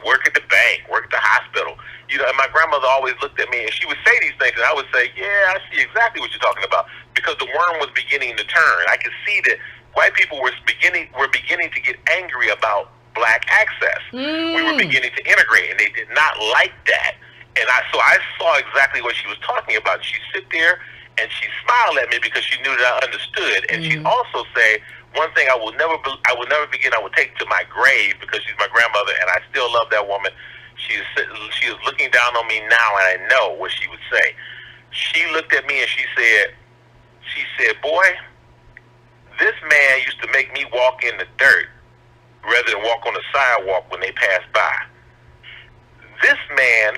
work at the bank, work at the hospital. And my grandmother always looked at me and she would say these things, and I would say, yeah, I see exactly what you're talking about, because the worm was beginning to turn. I could see that white people were beginning to get angry about black access. We were beginning to integrate, and they did not like that. And so I saw exactly what she was talking about. She'd sit there and she'd smile at me because she knew that I understood. And she'd also say, one thing I will never forget, I will take to my grave, because she's my grandmother and I still love that woman. She is looking down on me now, and I know what she would say. She looked at me and she said, boy, this man used to make me walk in the dirt rather than walk on the sidewalk when they passed by. This man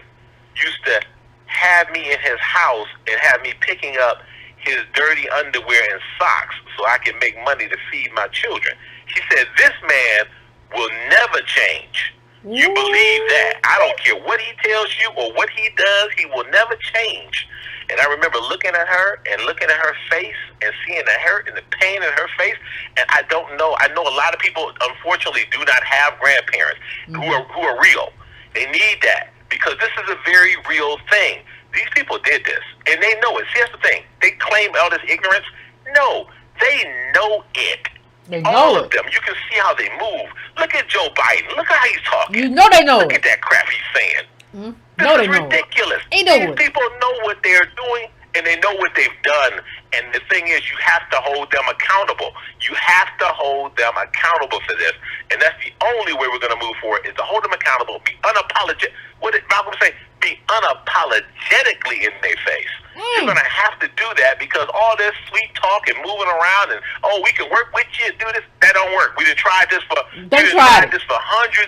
used to have me in his house and have me picking up his dirty underwear and socks so I can make money to feed my children. She said, this man will never change. You believe that? I don't care what he tells you or what he does, he will never change. And I remember looking at her and looking at her face and seeing the hurt and the pain in her face. And I don't know. I know a lot of people, unfortunately, do not have grandparents who are real. They need that because this is a very real thing. These people did this, and they know it. See, that's the thing. They claim all this ignorance. No, they know it.
They know
all
it.
of them. You can see how they move. Look at Joe Biden. Look how he's talking.
You know they know
Look
it.
at that crap he's saying.
Mm-hmm.
This
No,
is
they know
ridiculous.
They know
These
it.
people know what they're doing, and they know what they've done. And the thing is, you have to hold them accountable. You have to hold them accountable for this. And that's the only way we're going to move forward, is to hold them accountable, be unapologetic. What did Malcolm say? Be unapologetically in their face. You're going to have to do that, because all this sweet talk and moving around and, oh, we can work with you, do this, that don't work. We done tried this for hundreds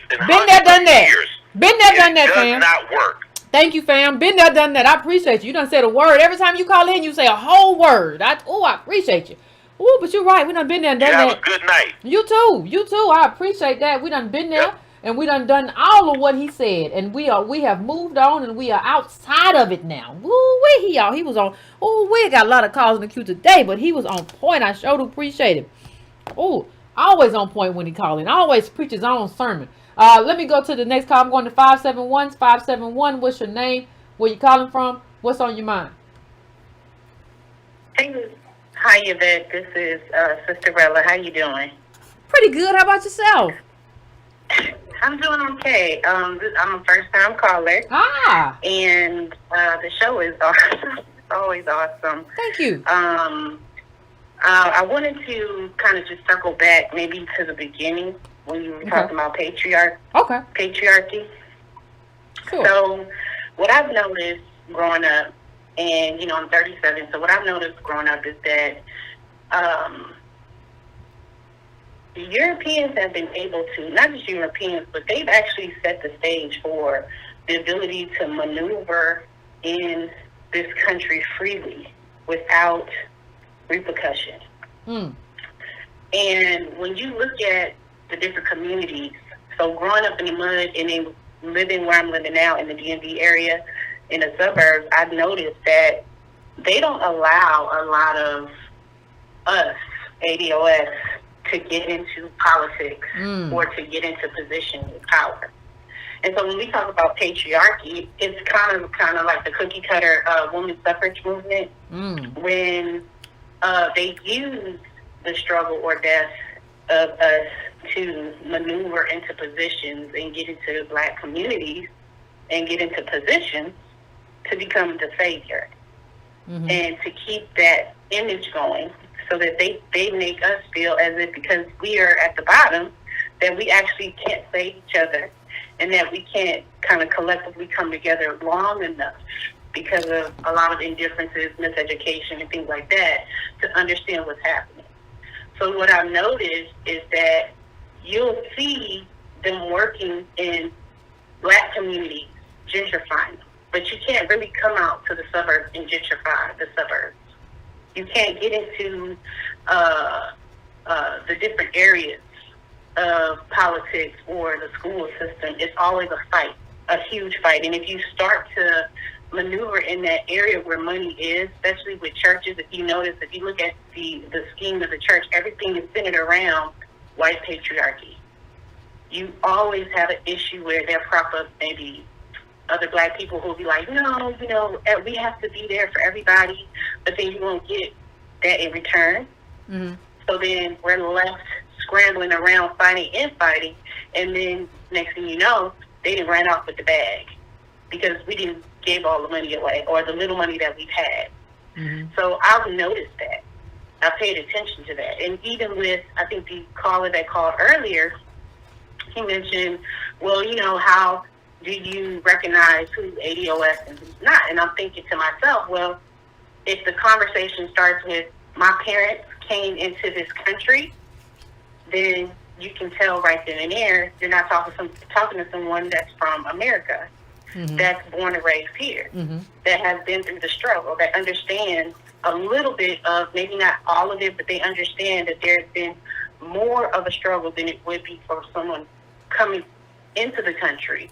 and hundreds of years.
Been there, done that, fam.
It does not work.
Thank you, fam. Been there, done that. I appreciate you. You done said a word. Every time you call in, you say a whole word. I appreciate you. Ooh, but you're right. We done been there and done that.
You have a good night.
You too. You too. I appreciate that. We done been there. Yep. And we done all of what he said. And we have moved on, and we are outside of it now. Woo-wee, he was on. Oh, we got a lot of calls in the queue today, but he was on point. I sure do appreciate it. Oh, always on point when he called in. Always preach his own sermon. Let me go to the next call. I'm going to 571. 571. What's your name? Where you calling from? What's on your mind?
Hey, hi, Yvette. This is Sister Rella. How you doing?
Pretty good. How about yourself?
I'm doing okay. I'm a first-time caller. And the show is awesome. It's always awesome.
Thank you.
I wanted to kind of just circle back maybe to the beginning when you were talking about patriarchy.
Sure.
So what I've noticed growing up, and, I'm 37, so what I've noticed growing up is that the Europeans have been able to, not just Europeans, but they've actually set the stage for the ability to maneuver in this country freely without repercussion. And when you look at the different communities, so growing up in the mud and then living where I'm living now in the DMV area, in the suburbs, I've noticed that they don't allow a lot of us, ADOS, to get into politics or to get into positions of power. And so when we talk about patriarchy, it's kind of like the cookie cutter women's suffrage movement, when they use the struggle or death of us to maneuver into positions and get into Black communities and get into positions to become the savior and to keep that image going, so that they make us feel as if because we are at the bottom that we actually can't save each other, and that we can't kind of collectively come together long enough because of a lot of indifferences, miseducation, and things like that to understand what's happening. So what I've noticed is that you'll see them working in Black communities, gentrifying them, but you can't really come out to the suburbs and gentrify the suburbs. You can't get into the different areas of politics or the school system. It's always a fight, a huge fight. And if you start to maneuver in that area where money is, especially with churches, if you notice, if you look at the scheme of the church, everything is centered around white patriarchy. You always have an issue where they'll prop up maybe other Black people who will be like, no, we have to be there for everybody, but then you won't get that in return. So then we're left scrambling around, fighting, and then next thing you know, they didn't run off with the bag because we didn't give all the money away, or the little money that we've had. So I've noticed that. I paid attention to that. And even with, I think the caller that called earlier, he mentioned, well, how do you recognize who's ADOS and who's not? And I'm thinking to myself, well, if the conversation starts with my parents came into this country, then you can tell right then and there you're not talking to someone that's from America, that's born and raised here, that has been through the struggle, that understands a little bit of, maybe not all of it, but they understand that there's been more of a struggle than it would be for someone coming into the country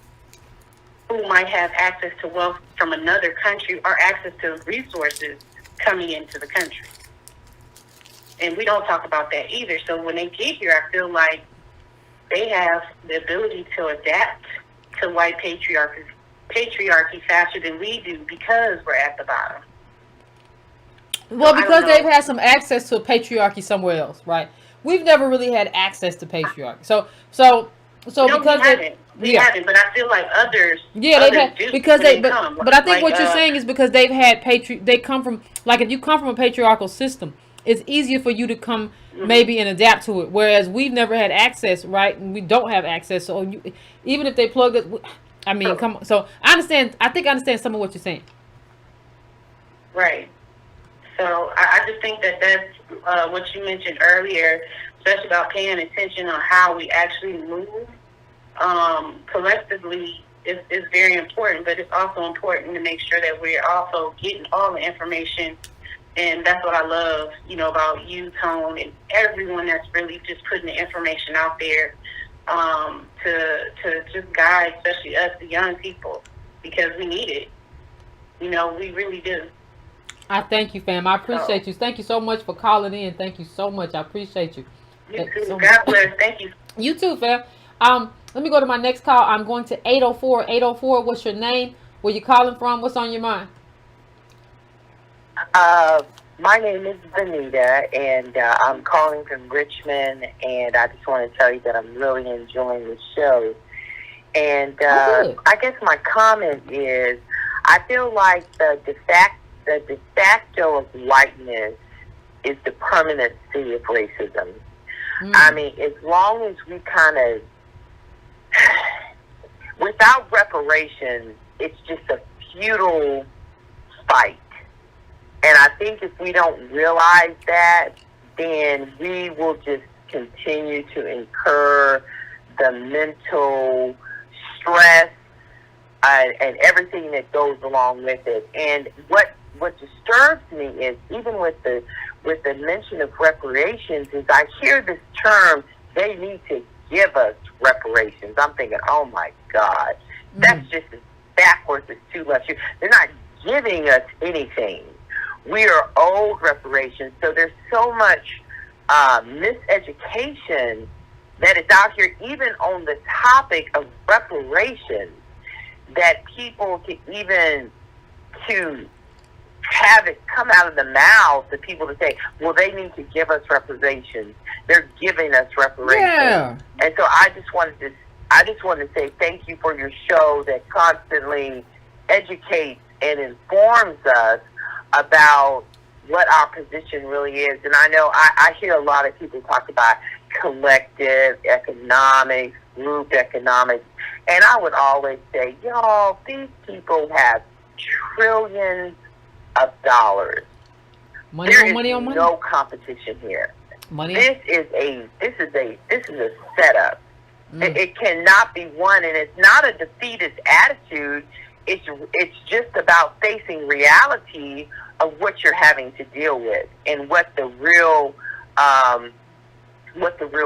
who might have access to wealth from another country or access to resources coming into the country. And we don't talk about that either. So when they get here, I feel like they have the ability to adapt to white patriarchy faster than we do because we're at the bottom.
Well,
So
because they've had some access to a patriarchy somewhere else, right? We've never really had access to patriarchy. So
no,
because
we haven't, but I feel like others.
Yeah, they've had
do
because
when
they.
come.
But I think
Like,
what you're saying is because they've had They come from, like, if you come from a patriarchal system, it's easier for you to come maybe and adapt to it. Whereas we've never had access, right? And we don't have access. So even if they plug us, I mean, come on. So I understand. I think I understand some of what you're saying.
Right. So I just think that that's what you mentioned earlier, especially about paying attention on how we actually move collectively is very important. But it's also important to make sure that we're also getting all the information. And that's what I love, about you, Tone, and everyone that's really just putting the information out there to just guide, especially us, the young people, because we need it. We really do.
I thank you, fam. I appreciate you. Thank you so much for calling in. Thank you so much. I appreciate you.
You too. God bless. Thank you.
You too, fam. Let me go to my next call. I'm going to 804. 804, what's your name? Where you calling from? What's on your mind?
My name is Benita, and I'm calling from Richmond, and I just want to tell you that I'm really enjoying the show. And I guess my comment is, I feel like the de facto of whiteness is the permanency of racism. I mean, as long as we kind of, without reparations, it's just a futile fight. And I think if we don't realize that, then we will just continue to incur the mental stress and everything that goes along with it. And what disturbs me is, even with the mention of reparations, is I hear this term, they need to give us reparations. I'm thinking, oh my God, that's just as backwards as too much. They're not giving us anything. We are owed reparations. So there's so much miseducation that is out here, even on the topic of reparations, that people can even to have it come out of the mouths of people to say, well, they need to give us reparations. They're giving us reparations.
Yeah.
And so I just wanted to say thank you for your show that constantly educates and informs us about what our position really is. And I know I hear a lot of people talk about collective economics, group economics, and I would always say, y'all, these people have trillions of dollars. There is no competition here. This is a setup. It cannot be won, and it's not a defeatist attitude. It's just about facing reality of what you're having to deal with and what the real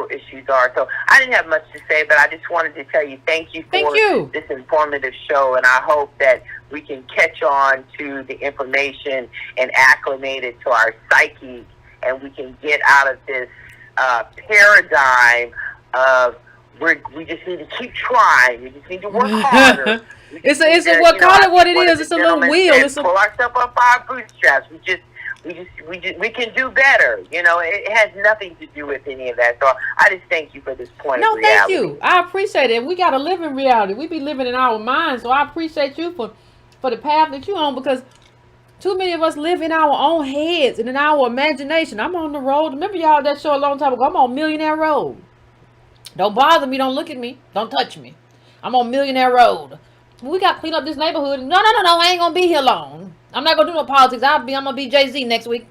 issues are. So I didn't have much to say, but I just wanted to tell you thank you for this informative show, and I hope that we can catch on to the information and acclimate it to our psyche, and we can get out of this paradigm of we just need to keep trying. We just need to work harder.
It's what it is. It's a little wheel. It's
pull ourselves up by our bootstraps. We can do better. It has nothing to do with any of that. So I just thank you for this point of reality.
Thank you. I appreciate it. We got to live in reality. We be living in our minds. So I appreciate you for the path that you're on, because too many of us live in our own heads and in our imagination. I'm on the road. Remember y'all that show a long time ago? I'm on Millionaire Road. Don't bother me. Don't look at me. Don't touch me. I'm on Millionaire Road. We got to clean up this neighborhood. No. I ain't going to be here long. I'm not going to do no politics. I'm going to be Jay-Z next week.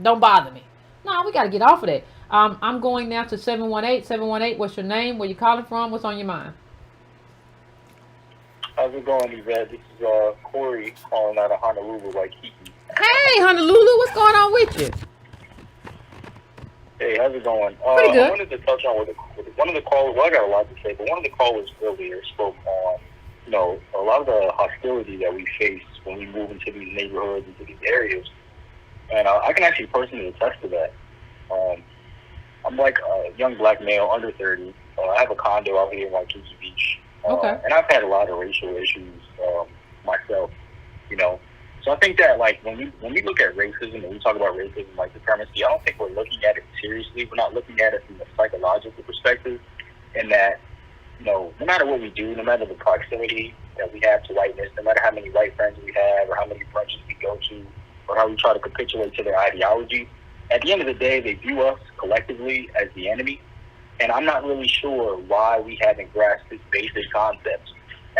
Don't bother me. No, we got to get off of that. I'm going now to 718. 718, what's your name? Where you calling from? What's on your mind?
How's it going, Yvette? This is Corey calling out of Honolulu, Waikiki.
Hey, Honolulu, what's going on with you?
Hey, how's it going?
Pretty good.
I wanted to touch on with one of the callers. Well, I got a lot to say, but one of the callers earlier spoke on, a lot of the hostility that we face when we move into these neighborhoods, into these areas, and I can actually personally attest to that. I'm like a young black male under 30. I have a condo out here in Waikiki Beach, and I've had a lot of racial issues myself. So I think that when we look at racism and we talk about racism like supremacy, I don't think we're looking at it seriously. We're not looking at it from a psychological perspective, and that no matter what we do, no matter the proximity that we have to whiteness, no matter how many white friends we have or how many brunches we go to, or how we try to capitulate to their ideology, at the end of the day, they view us collectively as the enemy. And I'm not really sure why we haven't grasped this basic concept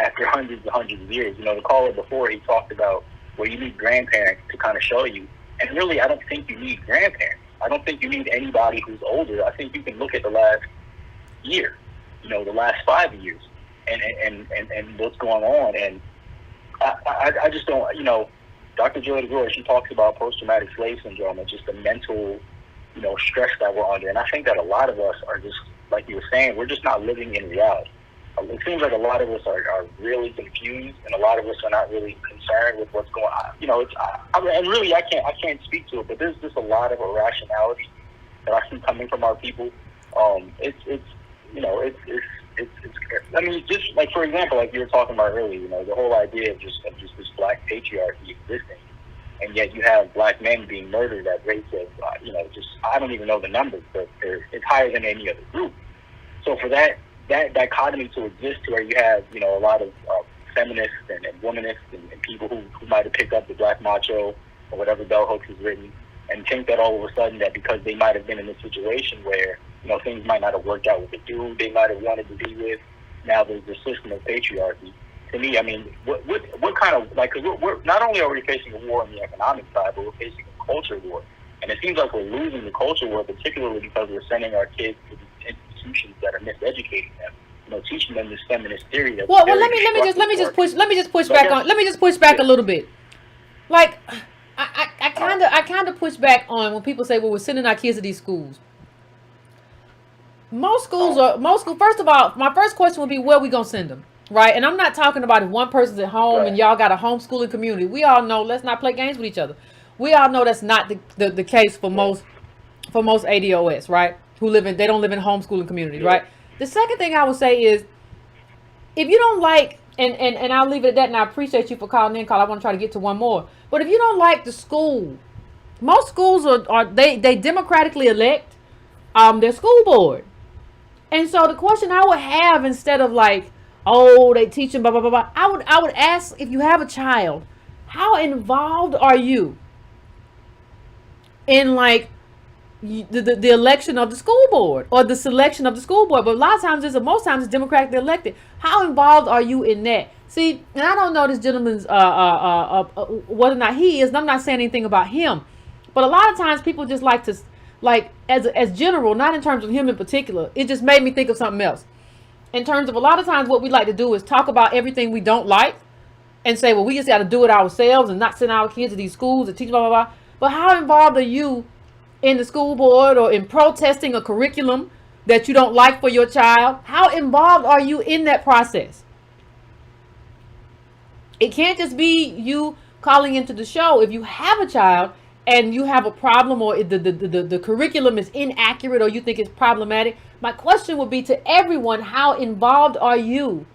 after hundreds and hundreds of years. The caller before, he talked about where you need grandparents to kind of show you. And really, I don't think you need grandparents. I don't think you need anybody who's older. I think you can look at the last year, the last 5 years, and what's going on. And I just don't, Dr. Joy DeGroy, she talks about post-traumatic slave syndrome and just the mental, stress that we're under. And I think that a lot of us are just, like you were saying, we're just not living in reality. It seems like a lot of us are really confused, and a lot of us are not really concerned with what's going on. And really, I can't speak to it, but there's just a lot of irrationality that I see coming from our people. I mean, just like, for example, like you were talking about earlier, the whole idea of just this black patriarchy existing, and yet you have black men being murdered at rates of, I don't even know the numbers, but it's higher than any other group. So for that dichotomy to exist, where you have, a lot of feminists and womanists and people who might have picked up the black macho or whatever bell hooks is written, and think that all of a sudden that because they might have been in a situation where, things might not have worked out with the dude they might have wanted to be with, now there's the system of patriarchy. To me, I mean, what kind of, because we're not only are we facing a war on the economic side, but we're facing a culture war. And it seems like we're losing the culture war, particularly because we're sending our kids to these institutions that are miseducating them, teaching them this feminist theory. That's
well, let me just push back a little bit. Like, I kind of push back on when people say, well, we're sending our kids to these schools. Most schools, first of all, my first question would be, where are we going to send them? Right? And I'm not talking about if one person's at home and y'all got a homeschooling community. We all know, let's not play games with each other. We all know that's not the case for most ADOS, right? They don't live in homeschooling communities, right? The second thing I would say is, if you don't like, and I'll leave it at that, and I appreciate you for calling in, Carl. I want to try to get to one more. But if you don't like the school, most schools they democratically elect their school board. And so the question I would have, instead of like, oh, they teach them blah blah blah blah, I would ask, if you have a child, how involved are you in like the election of the school board or the selection of the school board? But most times it's democratically elected. How involved are you in that? See, and I don't know this gentleman's whether or not he is, and I'm not saying anything about him, but a lot of times people just like to, like, as general, not in terms of him in particular. It just made me think of something else. In terms of, a lot of times what we like to do is talk about everything we don't like and say, well, we just got to do it ourselves and not send our kids to these schools and teach blah blah blah. But how involved are you in the school board or in protesting a curriculum that you don't like for your child? How involved are you in that process? It can't just be you calling into the show. If you have a child and you have a problem, or the curriculum is inaccurate, or you think it's problematic, my question would be to everyone, how involved are you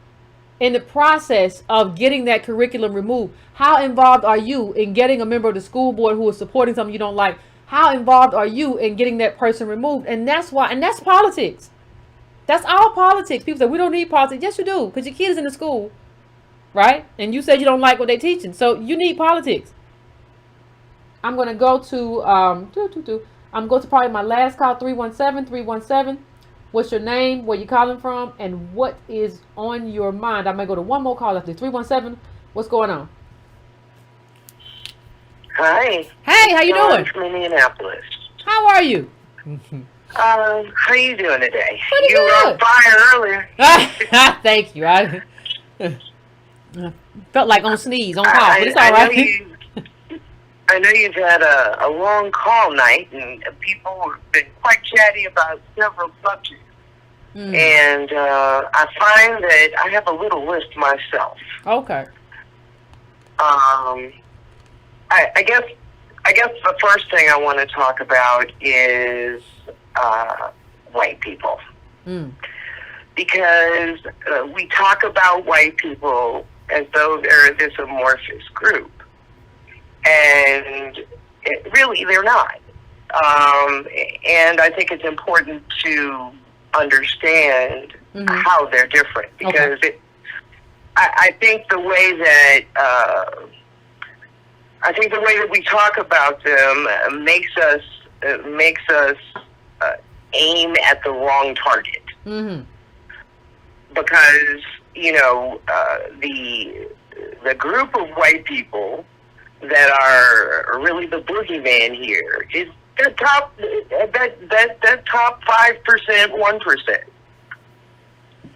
in the process of getting that curriculum removed? How involved are you in getting a member of the school board who is supporting something you don't like? How involved are you in getting that person removed? And that's politics. That's all politics. People say, we don't need politics. Yes, you do, because your kid is in the school, right? And you said you don't like what they're teaching, so you need politics. I'm going to go to, I'm going to probably my last call, 317. What's your name, where you calling from, and what is on your mind? I may go to one more call after 317. What's going on?
Hi.
Hey, how you doing?
From Indianapolis.
How are you?
How you doing today?
Pretty
you
good.
were on fire earlier.
Thank you. I felt like on sneeze, on cough, but it's all right.
I know you've had a long call night, and people have been quite chatty about several subjects. And I find that I have a little list myself.
Okay.
I guess the first thing I want to talk about is white people. Because we talk about white people as though they're this amorphous group. And really, they're not. And I think it's important to understand how they're different. Because I think the way that we talk about them makes us aim at the wrong target. Because the group of white people that are really the boogeyman here is the top 5%, 1%.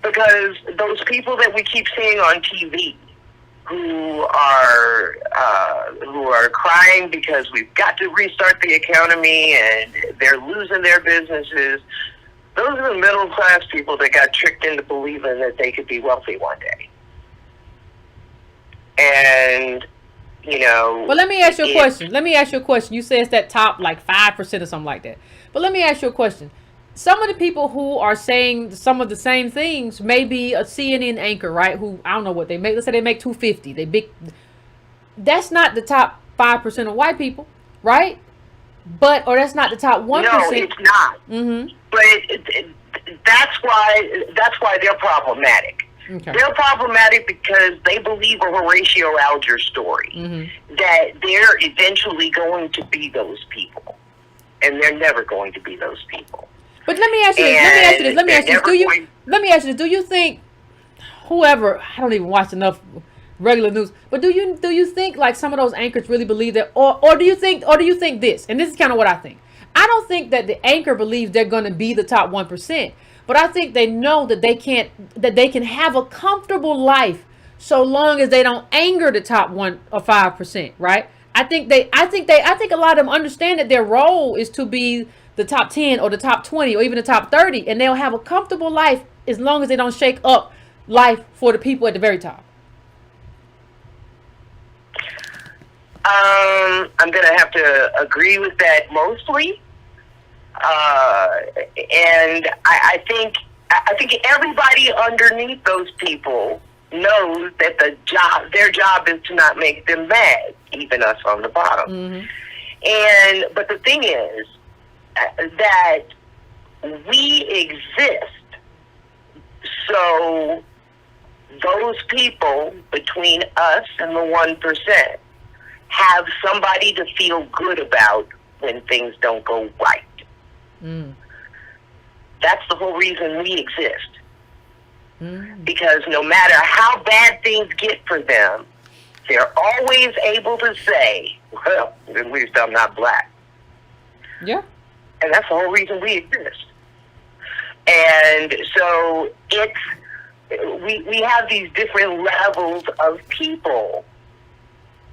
Because those people that we keep seeing on TV who are crying because we've got to restart the economy and they're losing their businesses, those are the middle class people that got tricked into believing that they could be wealthy one day. And
But let me ask you a question. You say it's that top like 5% or something like that. But let me ask you a question. Some of the people who are saying some of the same things may be a CNN anchor, right? Who, I don't know what they make. Let's say they make $250. That's not the top 5% of white people, right? Or that's not the top 1%.
No, it's not. But that's why they're problematic. Okay. They're problematic because they believe a Horatio Alger story that they're eventually going to be those people, and they're never going to be those people.
But let me ask you this. Do you think whoever, I don't even watch enough regular news, but do you think like some of those anchors really believe that, or do you think this? And this is kind of what I think. I don't think that the anchor believes they're going to be the top 1%. But I think they know that they can have a comfortable life so long as they don't anger the top 1 or 5%, right? I think a lot of them understand that their role is to be the top 10 or the top 20 or even the top 30, and they'll have a comfortable life as long as they don't shake up life for the people at the very top.
I'm going to have to agree with that mostly. And I think everybody underneath those people knows that their job is to not make them mad, even us on the bottom. But the thing is that we exist, so those people between us and the 1% have somebody to feel good about when things don't go right. That's the whole reason we exist. Because no matter how bad things get for them, they're always able to say, well, at least I'm not black.
Yeah.
And that's the whole reason we exist. And so we have these different levels of people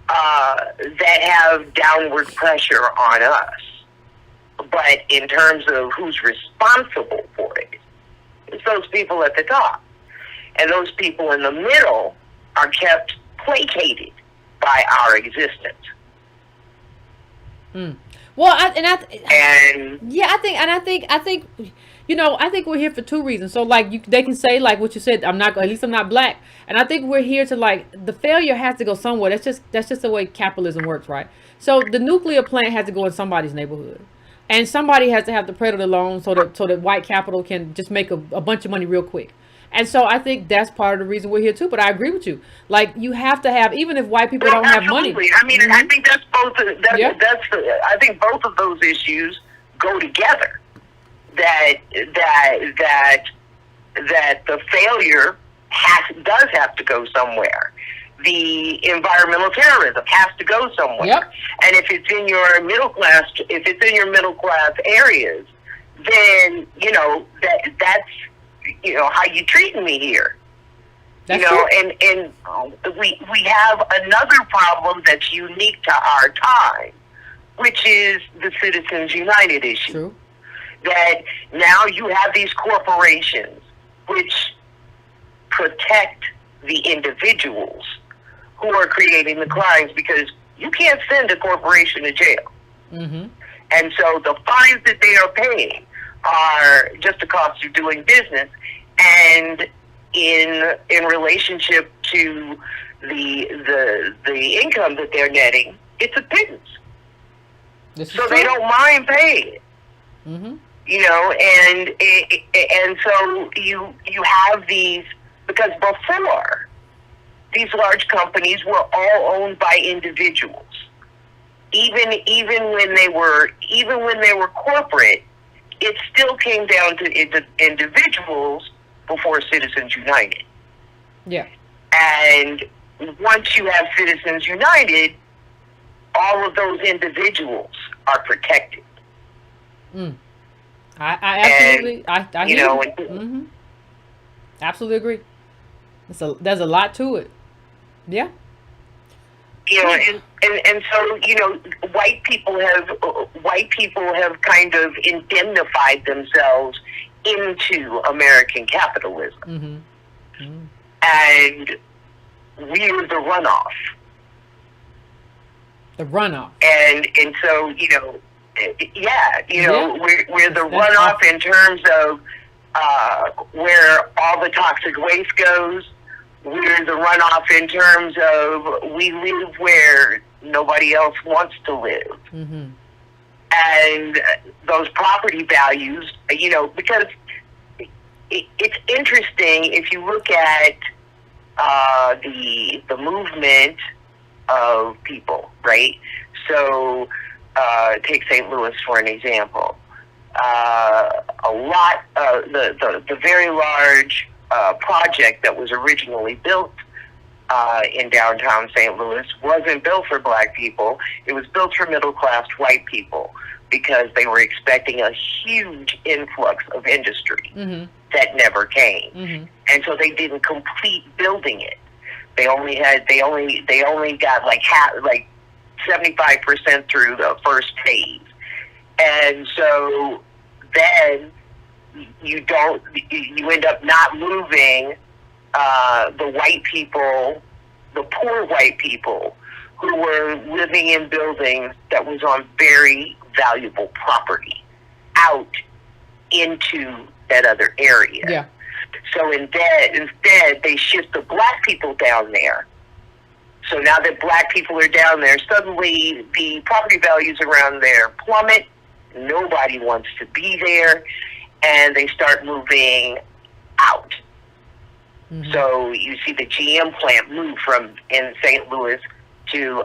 that have downward pressure on us. But in terms of who's responsible for it, it's those people at the top. And those people in the middle are kept placated by our existence.
Well, I think we're here for two reasons. So like they can say like what you said, I'm not black. And I think we're here to like, the failure has to go somewhere. That's just the way capitalism works, right? So the nuclear plant has to go in somebody's neighborhood. And somebody has to have the predator loan so that white capital can just make a bunch of money real quick. And so I think that's part of the reason we're here too. But I agree with you. Like you have to have, even if white people don't have money.
I mean, I think that's both. I think both of those issues go together. That the failure does have to go somewhere. The environmental terrorism has to go somewhere.
Yep.
And if it's in your middle class areas, then that's how you treating me here.
That's
you know,
true.
and we have another problem that's unique to our time, which is the Citizens United issue.
True.
That now you have these corporations which protect the individuals who are creating the crimes, because you can't send a corporation to jail.
Mm-hmm.
And so the fines that they are paying are just the cost of doing business, and in relationship to the income that they're netting, it's a pittance. So they don't mind paying it.
Mm-hmm.
You know, and so you have these, because before, these large companies were all owned by individuals. Even when they were corporate, it still came down to individuals before Citizens United.
Yeah.
And once you have Citizens United, all of those individuals are protected.
Mm. I absolutely,
And,
I
you
hear
know,
you. Mm-hmm. Absolutely agree. There's a lot to it. Yeah.
You know, and so, you know, white people have kind of indemnified themselves into American capitalism.
Mm-hmm. Mm-hmm.
And we're the runoff.
The runoff.
And so, you know, yeah, you know,
Yeah.
we're the
That's
runoff
awesome.
in terms of where all the toxic waste goes. We're the runoff in terms of we live where nobody else wants to live.
Mm-hmm.
And those property values, you know, because it's interesting if you look at the movement of people, right? So take St. Louis for an example. A lot, the very large project that was originally built in downtown St. Louis wasn't built for black people. It was built for middle-class white people, because they were expecting a huge influx of industry
Mm-hmm.
that never came.
Mm-hmm.
And so they didn't complete building it. They only got like 75% through the first phase. And so then you end up not moving the white people, the poor white people who were living in buildings that was on very valuable property out into that other area.
Yeah.
So instead they shift the black people down there. So now that black people are down there, suddenly the property values around there plummet. Nobody wants to be there, and they start moving out.
Mm-hmm.
So you see the GM plant move from in St. Louis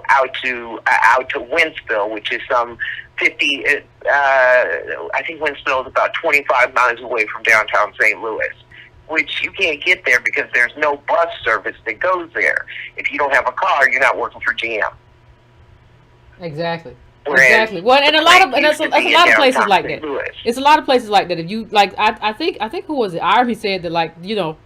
out to Wentzville, which is some 50. I think Wentzville is about 25 miles away from downtown St. Louis, which you can't get there because there's no bus service that goes there. If you don't have a car, you're not working for GM.
Exactly.
Whereas
Exactly. Well, and that's a lot of places like that.
Louis.
It's a lot of places like that. If you like, I think who was it? Irving said that, like, you know,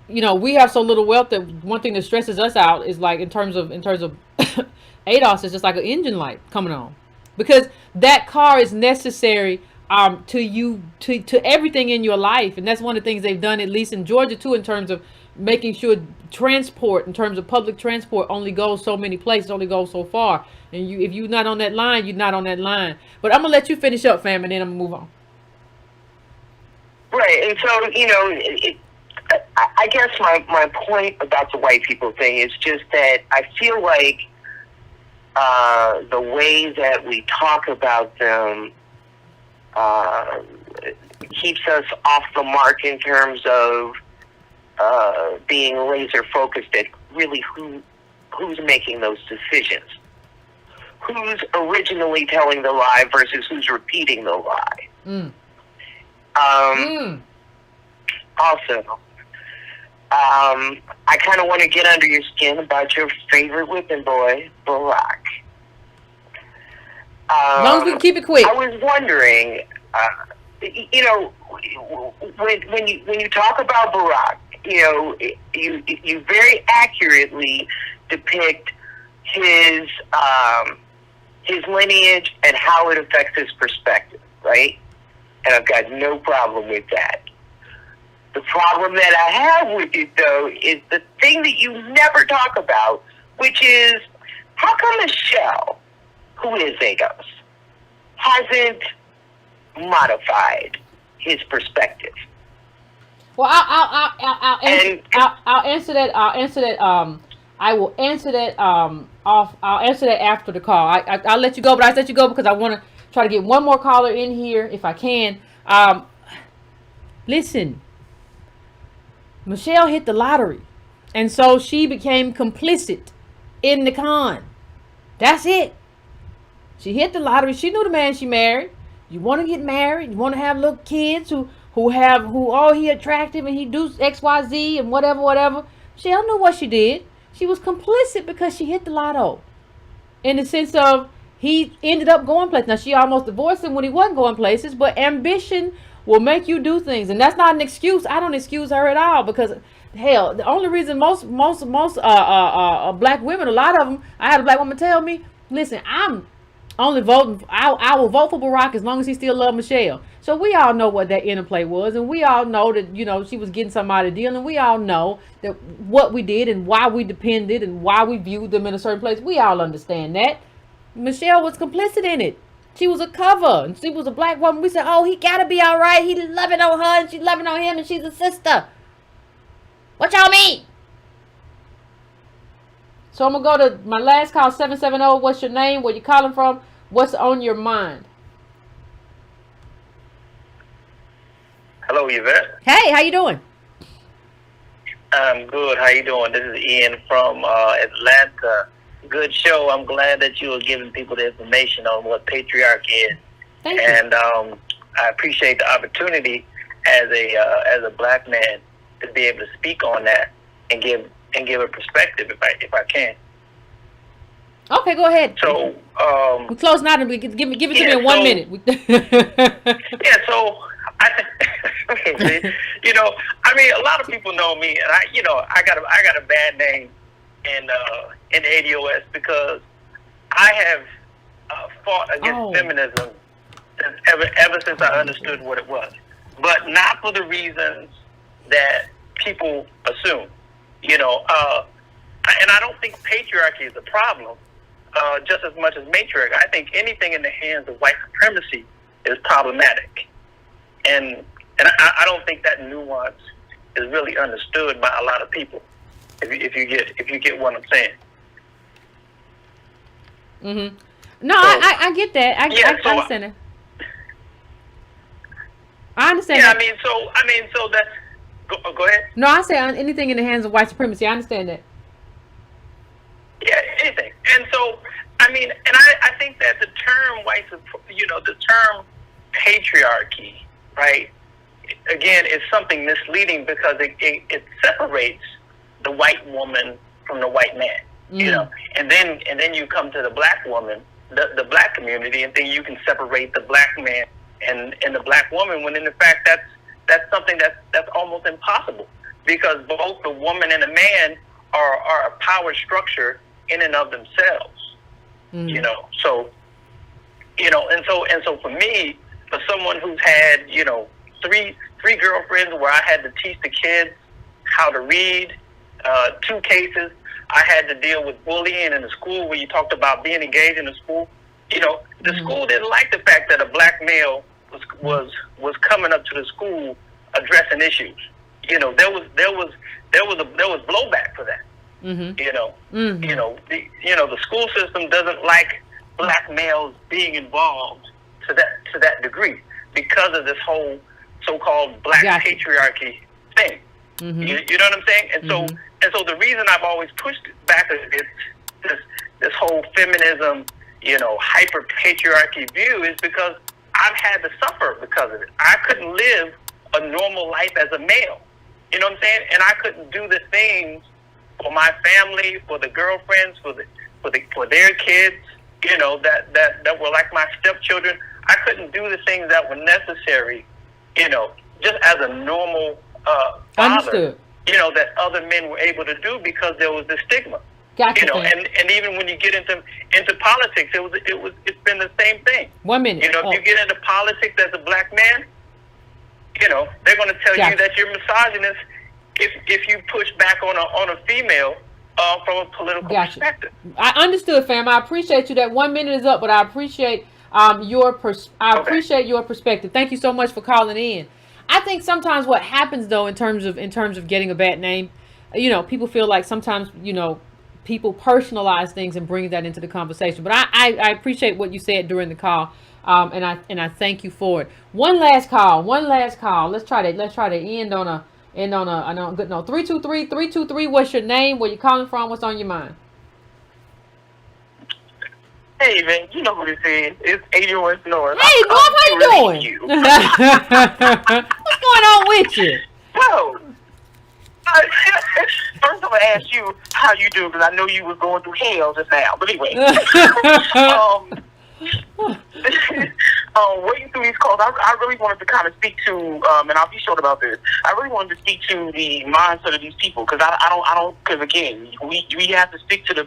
we have so little wealth that one thing that stresses us out is, like, in terms of ADOS is just like an engine light coming on, because that car is necessary to everything in your life. And that's one of the things they've done, at least in Georgia too, in terms of making sure transport, in terms of public transport, only goes so many places, only goes so far. And if you're not on that line, you're not on that line. But I'm gonna let you finish up, fam, and then I'm gonna move on.
Right. And so, I guess my point about the white people thing is just that I feel like the way that we talk about them keeps us off the mark in terms of being laser focused at really who's making those decisions, who's originally telling the lie versus who's repeating the lie. Also, I kind of want to get under your skin about your favorite whipping boy, Barack.
As long as we can keep it quick.
I was wondering, when you talk about Barack you very accurately depict his lineage and how it affects his perspective, right? And I've got no problem with that. The problem that I have with it, though, is the thing that you never talk about, which is, how come Michelle, who is ABOS, hasn't modified his perspective?
Well, I'll answer that. I will answer that. I'll answer that after the call. I'll let you go, but I let you go because I want to try to get one more caller in here if I can. Listen, Michelle hit the lottery, and so she became complicit in the con. That's it. She hit the lottery. She knew the man she married. You want to get married. You want to have little kids who he attractive and he do XYZ and whatever. Michelle knew what she did. She was complicit because she hit the lotto. In the sense of he ended up going places. Now, she almost divorced him when he wasn't going places, but ambition will make you do things. And that's not an excuse. I don't excuse her at all because, hell, the only reason most black women, a lot of them, I had a black woman tell me, listen, I'm only voting, I will vote for Barack as long as he still loves Michelle. So we all know what that interplay was, and we all know that, she was getting somebody deal, and we all know that what we did and why we depended and why we viewed them in a certain place. We all understand that. Michelle was complicit in it. She was a cover, and she was a black woman. We said, oh, he gotta be all right. He loving on her, and she's loving on him, and she's a sister. What y'all mean? So I'm going to go to my last call, 770. What's your name? Where you calling from? What's on your mind?
Hello, Yvette.
Hey, how you doing?
I'm good. How you doing? This is Ian from Atlanta. Good show. I'm glad that you are giving people the information on what patriarchy is.
Thank you.
And I appreciate the opportunity as a black man to be able to speak on that and give a perspective if I can.
Okay, go ahead.
So
we're closing out, and give it to me in 1 minute.
Yeah. So I think a lot of people know me, and I got a bad name in ADOS because I have fought against feminism ever since I understood what it was, but not for the reasons that people assume. And I don't think patriarchy is a problem, just as much as matriarchy. I think anything in the hands of white supremacy is problematic, and I don't think that nuance is really understood by a lot of people. If you get what I'm saying.
Mhm. No, so, I get that. I understand that. I understand.
Yeah,
that.
So that's. Go ahead.
No, I say anything in the hands of white supremacy. I understand that.
Yeah, anything. And so, I think that the term the term patriarchy, right? Again, is something misleading because it separates the white woman from the white man, and then you come to the black woman, the black community, and then you can separate the black man and the black woman, when in fact that's something that's almost impossible, because both the woman and the man are a power structure in and of themselves. So and so for me, for someone who's had three girlfriends where I had to teach the kids how to read, 2 cases I had to deal with bullying in the school where you talked about being engaged in the school. The school didn't like the fact that a black male was coming up to the school addressing issues. There was blowback for that. The school system doesn't like black males being involved to that degree because of this whole so-called black patriarchy thing. You know what I'm saying? And so the reason I've always pushed back against this whole feminism, hyper patriarchy view is because I've had to suffer because of it. I couldn't live a normal life as a male. You know what I'm saying? And I couldn't do the things for my family, for the girlfriends, for their kids, that were like my stepchildren. I couldn't do the things that were necessary, just as a normal father.
Understood.
that other men were able to do because there was the stigma.
Gotcha.
And even when you get into politics, it's been the same thing.
1 minute.
If you get into politics as a black man, they're going to tell you that you're misogynist if you push back on a female from a political perspective.
I understood, fam. I appreciate you. That 1 minute is up, but I appreciate your perspective. Thank you so much for calling in. I think sometimes what happens though, in terms of getting a bad name, people feel like sometimes people personalize things and bring that into the conversation. But I appreciate what you said during the call, and I thank you for it. One last call. Let's try to end on a good note. 323. What's your name? Where you calling from? What's on your mind?
Hey man, you know who this is. It's ABOS North.
Hey North, how you doing? What's going on with you?
Well, first I'm gonna ask you how you do, because I know you was going through hell just now. But anyway, waiting through these calls, I really wanted to kind of speak to, and I'll be short about this. I really wanted to speak to the mindset of these people, because I don't, because again, we have to stick to the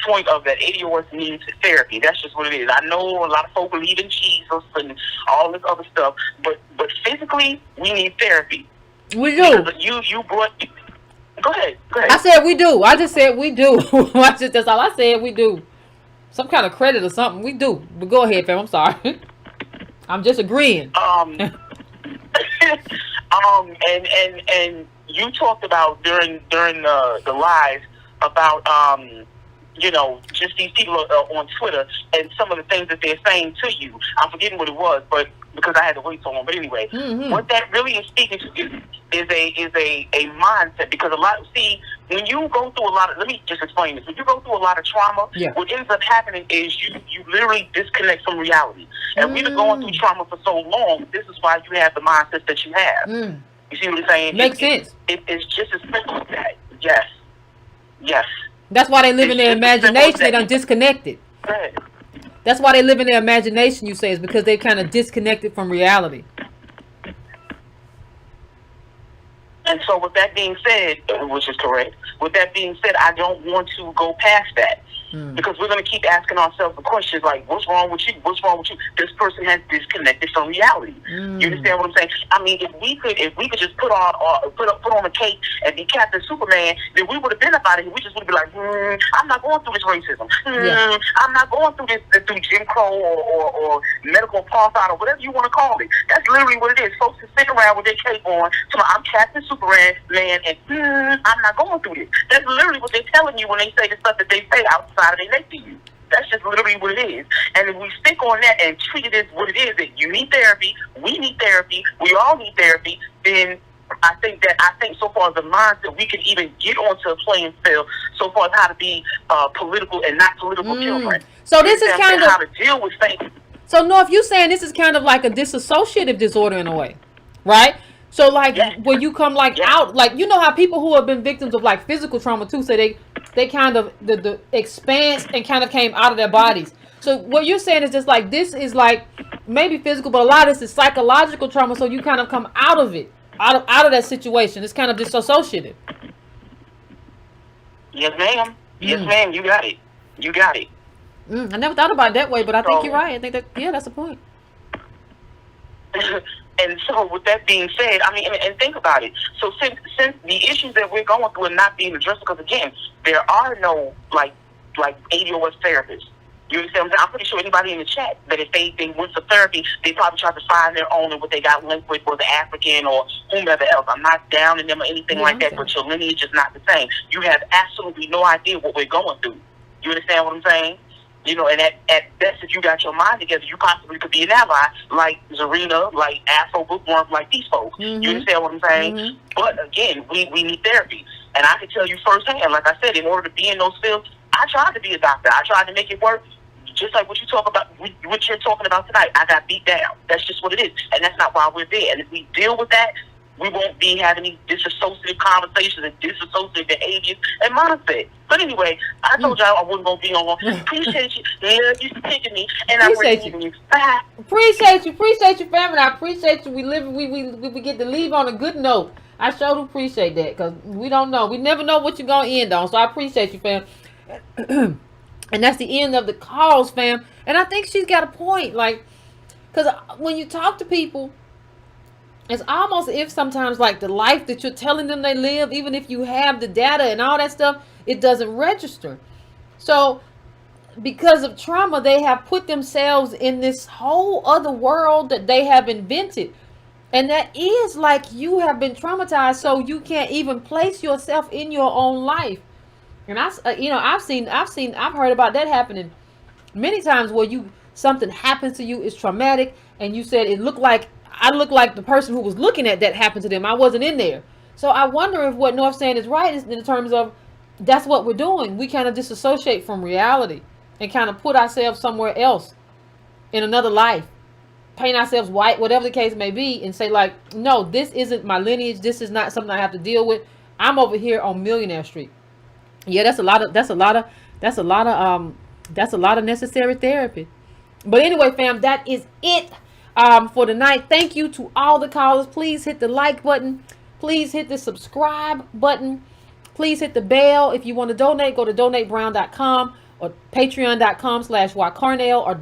point of that ADOS needs therapy. That's just what it is. I know a lot of folk believe in Jesus and all this other stuff, but physically, we need therapy.
We do.
Because you brought. Go ahead.
I said we do. I just said we do. That's all I said. We do. Some kind of credit or something. We do. But go ahead, fam. I'm sorry. I'm just agreeing.
And you talked about during the live about just these people on Twitter and some of the things that they're saying to you. I'm forgetting what it was, but because I had to wait so long. But anyway, what that really is speaking to is a mindset, because when you go through a lot of, let me just explain this. When you go through a lot of trauma, what ends up happening is you literally disconnect from reality. And we've been going through trauma for so long. This is why you have the mindset that you have. You see what I'm saying?
Makes sense.
It's just as simple as that. Yes.
That's why they live in their imagination. They done disconnected.
Right.
That's why they live in their imagination, you say, is because they kind of disconnected from reality.
And so with that being said, which is correct, with that being said, I don't want to go past that. Because we're going to keep asking ourselves the questions like, what's wrong with you? What's wrong with you? This person has disconnected from reality. You understand what I'm saying? I mean, if we could just put on a cape and be Captain Superman, then we would have been about it. We just would be like, I'm not going through this racism. I'm not going through through Jim Crow or medical apartheid or whatever you want to call it. That's literally what it is. Folks are sitting around with their cape on, so I'm Captain Superman, man, and I'm not going through this. That's literally what they're telling you when they say the stuff that they say outside of their neck to you. That's just literally what it is. And if we stick on that and treat it as what it is, that you need therapy, we need therapy, we all need therapy, then I think so far as the mindset, we can even get onto a playing field so far as how to be political and not political children.
So this is kind of
how to deal with things.
So North, you saying this is kind of like a dissociative disorder in a way, right? So like when you come out, like how people who have been victims of like physical trauma too, say they kind of the expanse and kind of came out of their bodies. So what you're saying is just like this is like maybe physical, but a lot of this is psychological trauma. So you kind of come out of it, out of that situation. It's kind of dissociative.
Yes, ma'am. Yes, ma'am. You got it.
I never thought about it that way, but I think you're right. I think that's the point.
And so with that being said, I mean, and think about it. So since the issues that we're going through are not being addressed, because again, there are no like ADOS therapists. You understand what I'm saying? I'm pretty sure anybody in the chat that if they went to therapy, they probably tried to find their own, and what they got linked with was the African or whomever else. I'm not down in them or anything like that, but your lineage is not the same. You have absolutely no idea what we're going through. You understand what I'm saying? And at best, if you got your mind together, you possibly could be an ally, like Zarina, like Afro Bookworm, like these folks. You understand what I'm saying? But again, we need therapy. And I can tell you firsthand, like I said, in order to be in those fields, I tried to be a doctor. I tried to make it work. Just like what you're talking about tonight, I got beat down. That's just what it is. And that's not why we're there. And if we deal with that, we won't be having these disassociative conversations and disassociative behaviors and mindset. But anyway, I told y'all I wasn't going to be on. Appreciate you. Love you for picking me. And
appreciate
you. Bye.
Appreciate you, family. I appreciate you. We get to leave on a good note. I sure do appreciate that, because we don't know. We never know what you're going to end on. So I appreciate you, fam. And that's the end of the calls, fam. And I think she's got a point. Like, because when you talk to people, it's almost if sometimes like the life that you're telling them they live, even if you have the data and all that stuff, it doesn't register. So because of trauma, they have put themselves in this whole other world that they have invented. And that is like you have been traumatized, so you can't even place yourself in your own life. And I've heard about that happening many times, where something happens to you, is traumatic, and you said I look like the person who was looking at that happened to them. I wasn't in there. So I wonder if what North's saying is right, is in terms of that's what we're doing. We kind of disassociate from reality and kind of put ourselves somewhere else in another life, paint ourselves white, whatever the case may be, and say like, no, this isn't my lineage. This is not something I have to deal with. I'm over here on Millionaire Street. Yeah, that's a lot of necessary therapy. But anyway, fam, that is it for tonight. Thank you to all the callers. Please hit the like button. Please hit the subscribe button. Please hit the bell. If you want to donate, go to donatebrown.com or patreon.com/YCarnell or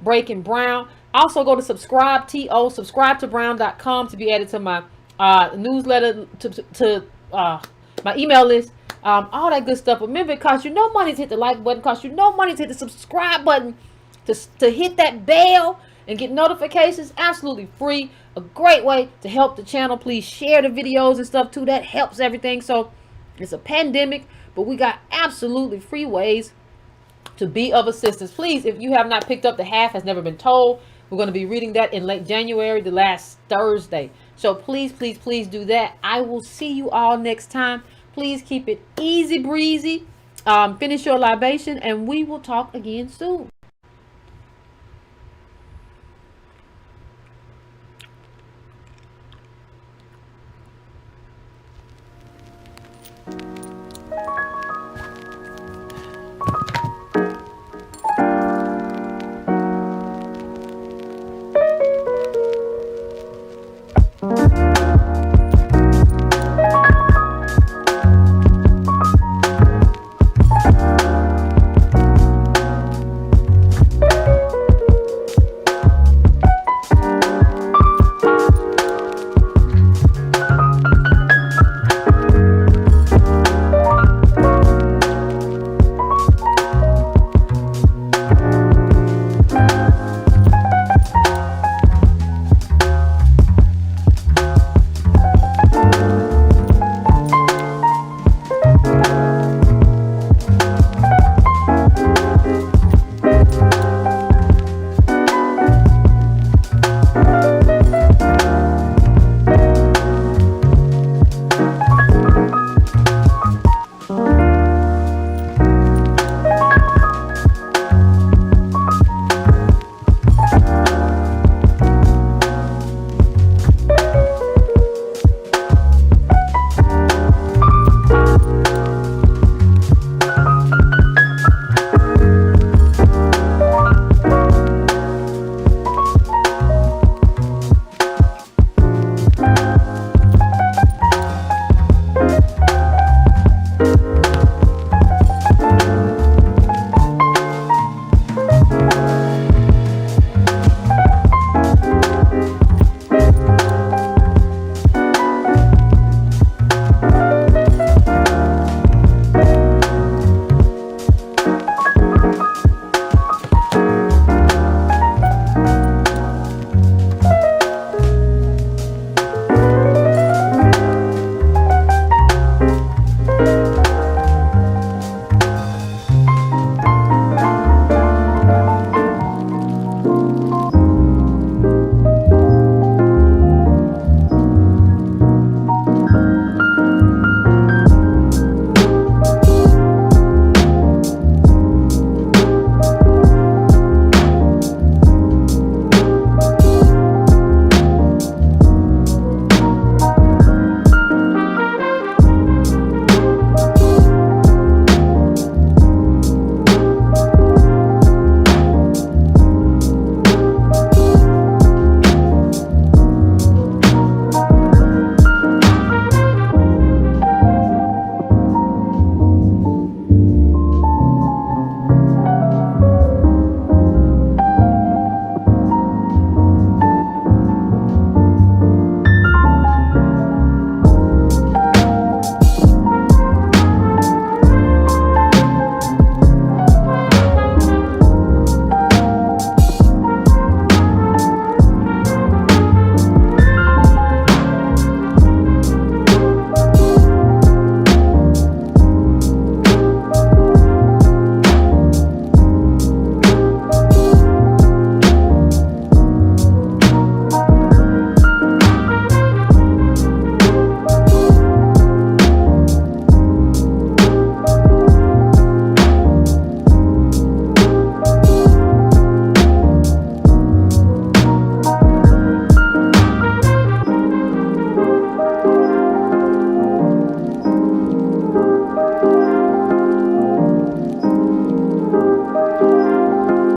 $breakingbrown. Also go to subscribe to brown.com to be added to my newsletter, to my email list. All that good stuff. Remember, it costs you no money to hit the like button. It costs you no money to hit the subscribe button. To hit that bell and get notifications. Absolutely free. A great way to help the channel. Please share the videos and stuff too. That helps everything. So it's a pandemic, but we got absolutely free ways to be of assistance. Please, if you have not picked up The Half Has Never Been Told, we're going to be reading that in late January, the last Thursday. So please, please, please do that. I will see you all next time. Please keep it easy breezy. Finish your libation, and we will talk again soon.